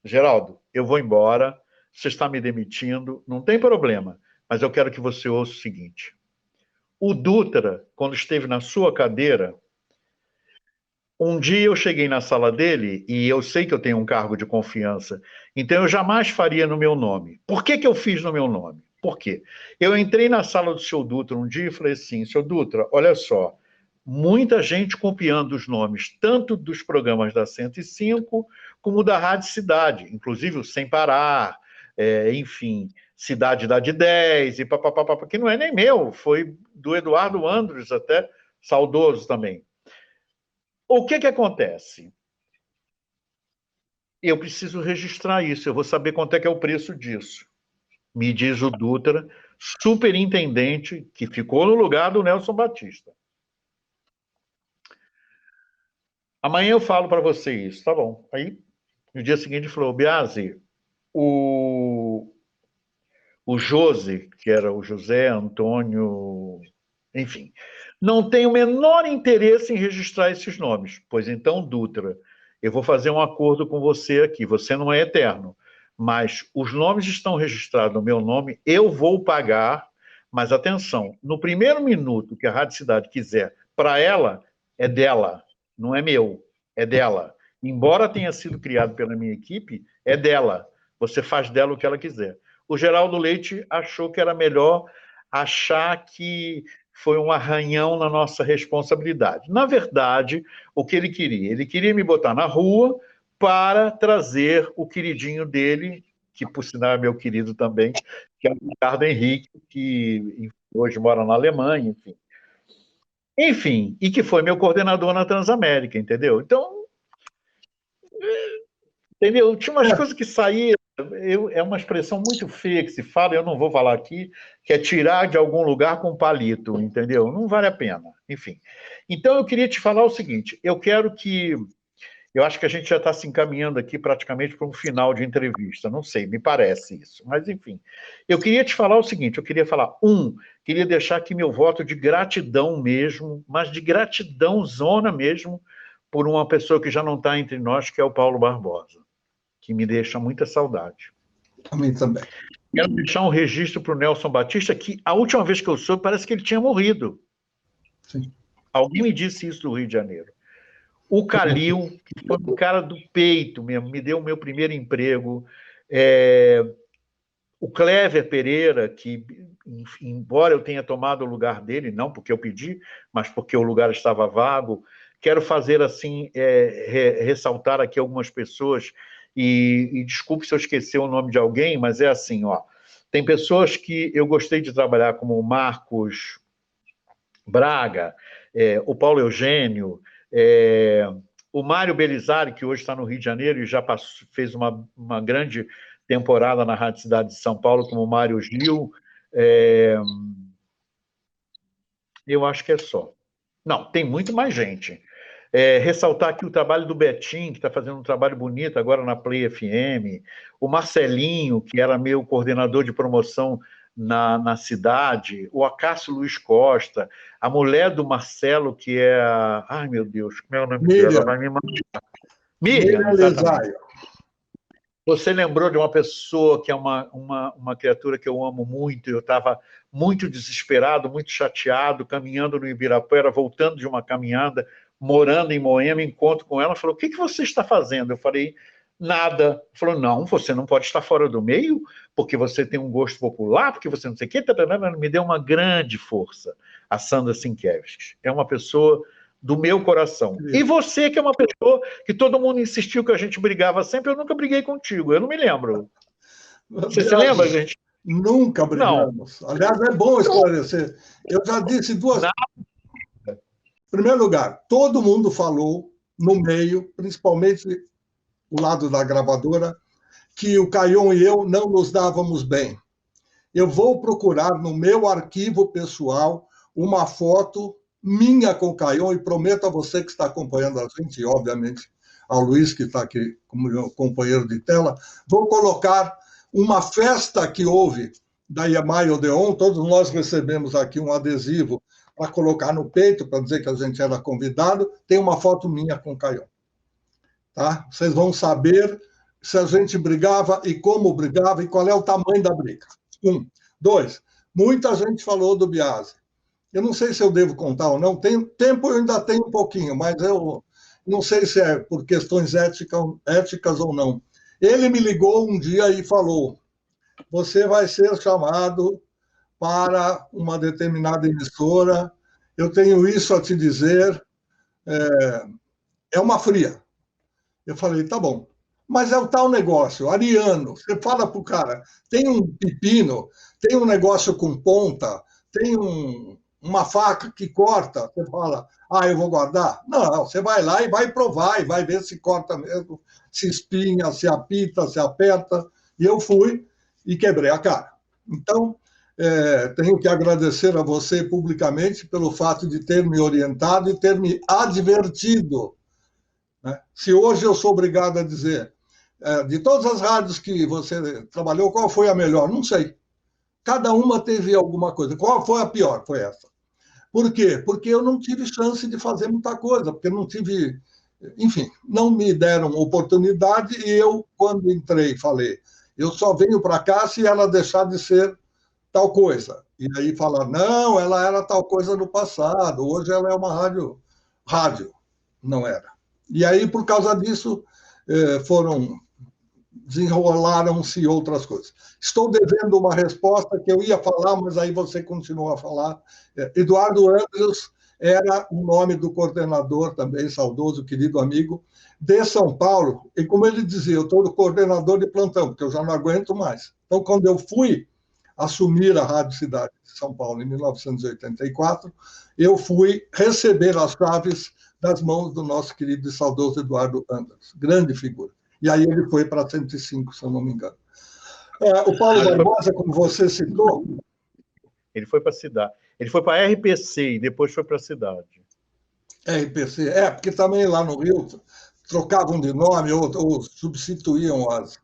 Geraldo, eu vou embora, você está me demitindo, não tem problema, mas eu quero que você ouça o seguinte. O Dutra, quando esteve na sua cadeira, um dia eu cheguei na sala dele e eu sei que eu tenho um cargo de confiança, então eu jamais faria no meu nome. Por que eu fiz no meu nome? Por quê? Eu entrei na sala do seu Dutra um dia e falei assim, seu Dutra, olha só, muita gente copiando os nomes, tanto dos programas da 105 como da Rádio Cidade, inclusive o Sem Parar, enfim, Cidade da de 10, e papapá, que não é nem meu, foi do Eduardo Andros, até saudoso também. O que acontece? Eu preciso registrar isso, eu vou saber quanto é que é o preço disso. Me diz o Dutra, superintendente, que ficou no lugar do Nelson Batista. Amanhã eu falo para você isso, tá bom. Aí, no dia seguinte, ele falou, Biasi, o José, que era o José Antônio, enfim, não tem o menor interesse em registrar esses nomes. Pois então, Dutra, eu vou fazer um acordo com você aqui, você não é eterno, mas os nomes estão registrados no meu nome, eu vou pagar, mas atenção, no primeiro minuto que a Rádio Cidade quiser, para ela, é dela, não é meu, é dela. Embora tenha sido criado pela minha equipe, é dela. Você faz dela o que ela quiser. O Geraldo Leite achou que era melhor achar que foi um arranhão na nossa responsabilidade. Na verdade, o que ele queria? Ele queria me botar na rua para trazer o queridinho dele, que por sinal é meu querido também, que é o Ricardo Henrique, que hoje mora na Alemanha, enfim. Enfim, e que foi meu coordenador na Transamérica, entendeu? Então, entendeu? Tinha umas coisas que saíam é uma expressão muito feia que se fala, eu não vou falar aqui, que é tirar de algum lugar com palito, entendeu? Não vale a pena, enfim. Então, eu queria te falar o seguinte, eu acho que a gente já está se encaminhando aqui praticamente para um final de entrevista, não sei, me parece isso, mas enfim. Eu queria te falar o seguinte, queria deixar aqui meu voto de gratidão mesmo, mas de gratidão zona mesmo, por uma pessoa que já não está entre nós, que é o Paulo Barbosa, que me deixa muita saudade. A mim também. Quero deixar um registro para o Nelson Batista, que a última vez que eu soube, parece que ele tinha morrido. Sim. Alguém me disse isso do Rio de Janeiro. O Calil, que foi um cara do peito mesmo, me deu o meu primeiro emprego. O Clever Pereira, que, embora eu tenha tomado o lugar dele, não porque eu pedi, mas porque o lugar estava vago, quero fazer assim, ressaltar aqui algumas pessoas, e desculpe se eu esquecer o nome de alguém, mas é assim, ó, tem pessoas que eu gostei de trabalhar, como o Marcos Braga, o Paulo Eugênio, o Mário Belizari, que hoje está no Rio de Janeiro e já fez uma grande temporada na Rádio Cidade de São Paulo, como o Mário Gil. Eu acho que é só. Não, tem muito mais gente. Ressaltar aqui o trabalho do Betinho, que está fazendo um trabalho bonito agora na Play FM, o Marcelinho, que era meu coordenador de promoção na cidade, o Acácio Luiz Costa, a mulher do Marcelo, que é a... Ai, meu Deus, como é o nome dela? Vai me matar. Miriam, exatamente. Você lembrou de uma pessoa que é uma criatura que eu amo muito, eu estava muito desesperado, muito chateado, caminhando no Ibirapuera, voltando de uma caminhada, morando em Moema, encontro com ela, falou, o que você está fazendo? Eu falei, nada. Falou, não, você não pode estar fora do meio, porque você tem um gosto popular, porque você não sei o quê, me deu uma grande força, a Sandra Sienkiewicz. É uma pessoa do meu coração. E você, que é uma pessoa que todo mundo insistiu que a gente brigava sempre, eu nunca briguei contigo, eu não me lembro. Você se lembra, gente? Nunca brigamos. Não. Aliás, é bom esclarecer. Eu já disse duas... Em primeiro lugar, todo mundo falou no meio, principalmente o lado da gravadora, que o Caion e eu não nos dávamos bem. Eu vou procurar no meu arquivo pessoal uma foto minha com o Caion e prometo a você que está acompanhando a gente, e obviamente ao Luiz, que está aqui como meu companheiro de tela, vou colocar uma festa que houve da Yamai Odeon, todos nós recebemos aqui um adesivo para colocar no peito, para dizer que a gente era convidado, tem uma foto minha com o Caion. Tá? Vocês vão saber se a gente brigava e como brigava e qual é o tamanho da briga. 1. 2. Muita gente falou do Biasi. Eu não sei se eu devo contar ou não. Tempo eu ainda tenho um pouquinho, mas eu não sei se é por questões éticas ou não. Ele me ligou um dia e falou, você vai ser chamado para uma determinada emissora, eu tenho isso a te dizer, é uma fria. Eu falei, tá bom. Mas é o tal negócio, ariano. Você fala para o cara, tem um pepino, tem um negócio com ponta, tem uma faca que corta. Você fala, eu vou guardar? Não, você vai lá e vai provar, e vai ver se corta mesmo, se espinha, se apita, se aperta. E eu fui e quebrei a cara. Então, tenho que agradecer a você publicamente pelo fato de ter me orientado e ter me advertido. Se hoje eu sou obrigado a dizer, de todas as rádios que você trabalhou, qual foi a melhor? Não sei. Cada uma teve alguma coisa. Qual foi a pior? Foi essa. Por quê? Porque eu não tive chance de fazer muita coisa, porque não tive... Enfim, não me deram oportunidade e eu, quando entrei, falei, eu só venho para cá se ela deixar de ser tal coisa. E aí falar, não, ela era tal coisa no passado, hoje ela é uma rádio. Não era. E aí, por causa disso, desenrolaram-se outras coisas. Estou devendo uma resposta que eu ia falar, mas aí você continuou a falar. Eduardo Andrews era o nome do coordenador também, saudoso, querido amigo, de São Paulo. E como ele dizia, eu estou no coordenador de plantão, porque eu já não aguento mais. Então, quando eu fui assumir a Rádio Cidade de São Paulo, em 1984, eu fui receber as chaves das mãos do nosso querido e saudoso Eduardo Andrews, grande figura. E aí ele foi para 105, se eu não me engano. O Paulo Barbosa, como você citou... Ele foi para a cidade. Ele foi para a RPC e depois foi para a cidade. RPC, porque também lá no Rio trocavam de nome ou substituíam as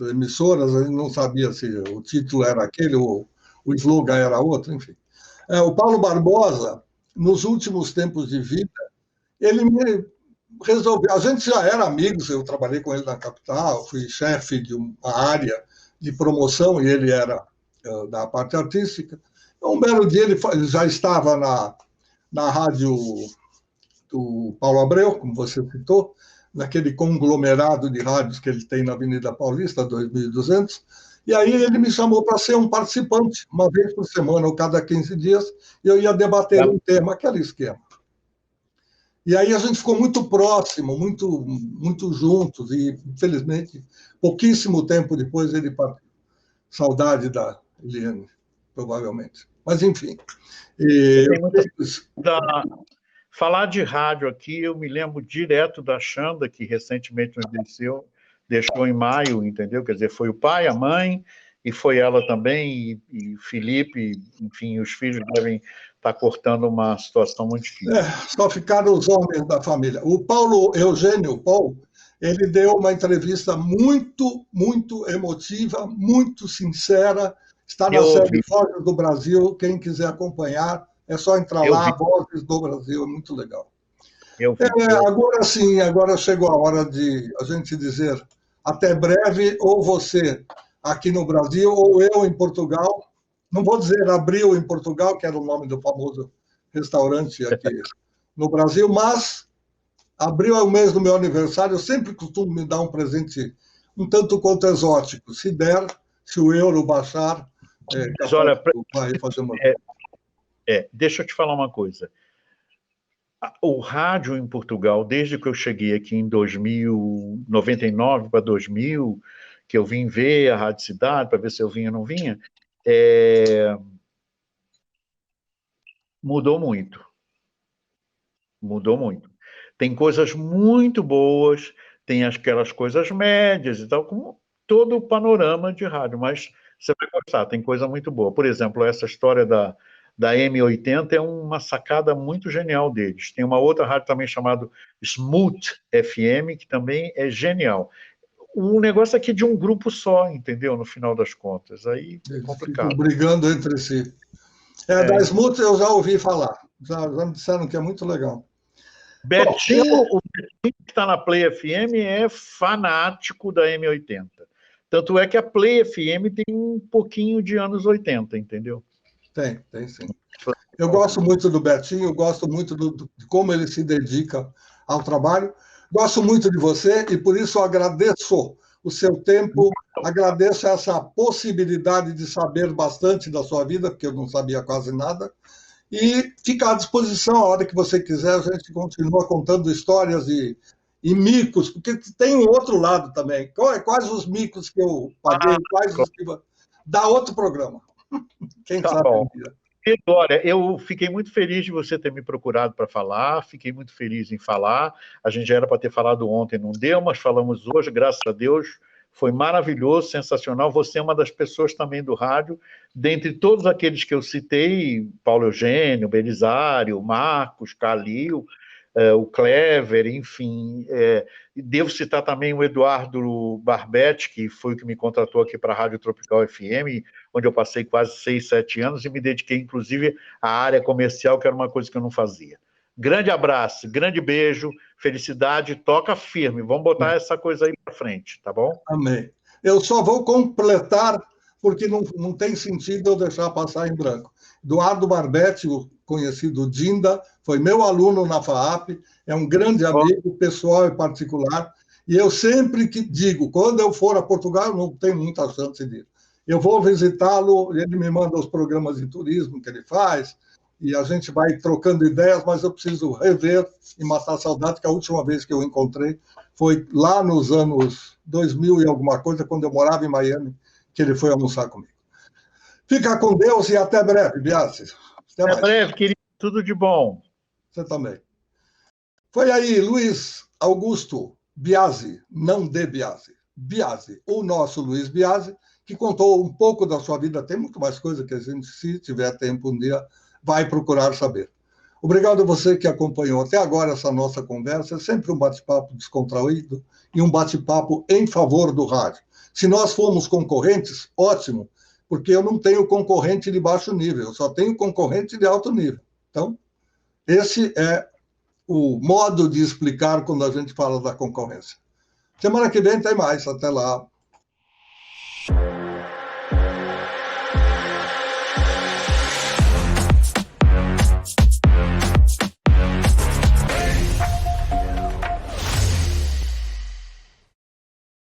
emissoras, a gente não sabia se o título era aquele ou o slogan era outro, enfim. O Paulo Barbosa, nos últimos tempos de vida, ele me resolveu. A gente já era amigos, eu trabalhei com ele na capital, fui chefe de uma área de promoção e ele era da parte artística. Um belo dia ele já estava na rádio do Paulo Abreu, como você citou, naquele conglomerado de rádios que ele tem na Avenida Paulista, 2.200, e aí ele me chamou para ser um participante, uma vez por semana ou cada 15 dias, e eu ia debater um tema, aquele esquema. E aí a gente ficou muito próximo, muito juntos, e, infelizmente, pouquíssimo tempo depois ele partiu. Saudade da Eliane, provavelmente. Mas, enfim. Falar de rádio aqui, eu me lembro direto da Xanda, que recentemente nos deixou em maio, entendeu? Quer dizer, foi o pai, a mãe, e foi ela também, e Felipe, enfim, os filhos devem estar cortando uma situação muito difícil. Só ficaram os homens da família. O Paulo Eugênio, ele deu uma entrevista muito, muito emotiva, muito sincera, está na série Vozes do Brasil, quem quiser acompanhar, é só entrar lá, Vozes do Brasil, é muito legal. Agora sim, agora chegou a hora de a gente dizer até breve, ou você aqui no Brasil, ou eu em Portugal. Não vou dizer Abril em Portugal, que era o nome do famoso restaurante aqui no Brasil, mas Abril é o mês do meu aniversário, eu sempre costumo me dar um presente um tanto quanto exótico. Se der, se o euro baixar, mas olha, vai fazer uma... deixa eu te falar uma coisa. O rádio em Portugal, desde que eu cheguei aqui em 99 para 2000, que eu vim ver a Rádio Cidade, para ver se eu vinha ou não vinha, mudou muito. Mudou muito. Tem coisas muito boas, tem aquelas coisas médias e tal, como todo o panorama de rádio, mas você vai gostar, tem coisa muito boa. Por exemplo, essa história da M80 é uma sacada muito genial deles. Tem uma outra rádio também chamada Smooth FM, que também é genial. O negócio aqui é de um grupo só, entendeu? No final das contas. Aí é complicado. Ficam brigando entre si. Da Smooth eu já ouvi falar. Já me disseram que é muito legal. Betinho, o Betinho que está na Play FM é fanático da M80. Tanto é que a Play FM tem um pouquinho de anos 80, entendeu? Tem sim. Eu gosto muito do Betinho, eu gosto muito de como ele se dedica ao trabalho. Gosto muito de você e, por isso, agradeço o seu tempo, agradeço essa possibilidade de saber bastante da sua vida, porque eu não sabia quase nada. E fica à disposição, a hora que você quiser, a gente continua contando histórias e micos, porque tem um outro lado também. Quais os micos que eu paguei, quais os que... Dá outro programa. Quem sabe um dia. Olha, eu fiquei muito feliz de você ter me procurado para falar, fiquei muito feliz em falar. A gente já era para ter falado ontem, não deu, mas falamos hoje, graças a Deus. Foi maravilhoso, sensacional. Você é uma das pessoas também do rádio, dentre todos aqueles que eu citei, Paulo Eugênio, Belisário, Marcos, Calil, o Clever, enfim. Devo citar também o Eduardo Barbetti, que foi o que me contratou aqui para a Rádio Tropical FM, onde eu passei quase 6, 7 anos e me dediquei, inclusive, à área comercial, que era uma coisa que eu não fazia. Grande abraço, grande beijo, felicidade, toca firme. Vamos botar essa coisa aí para frente, tá bom? Amém. Eu só vou completar, porque não tem sentido eu deixar passar em branco. Eduardo Barbetti, o conhecido Dinda, foi meu aluno na FAAP, é um grande amigo, pessoal e particular, e eu sempre que digo, quando eu for a Portugal, eu não tenho muita chance de ir. Eu vou visitá-lo, ele me manda os programas de turismo que ele faz, e a gente vai trocando ideias, mas eu preciso rever e matar a saudade, que a última vez que eu encontrei foi lá nos anos 2000 e alguma coisa, quando eu morava em Miami, que ele foi almoçar comigo. Fica com Deus e até breve, Biases. Até breve, querido. Tudo de bom. Você também. Foi aí, Luiz Augusto Biasi, não de Biasi. Biasi, o nosso Luiz Biasi, que contou um pouco da sua vida. Tem muito mais coisa que a gente, se tiver tempo um dia, vai procurar saber. Obrigado a você que acompanhou até agora essa nossa conversa. É sempre um bate-papo descontraído e um bate-papo em favor do rádio. Se nós formos concorrentes, ótimo, porque eu não tenho concorrente de baixo nível, eu só tenho concorrente de alto nível. Então, esse é o modo de explicar quando a gente fala da concorrência. Semana que vem tem mais. Até lá.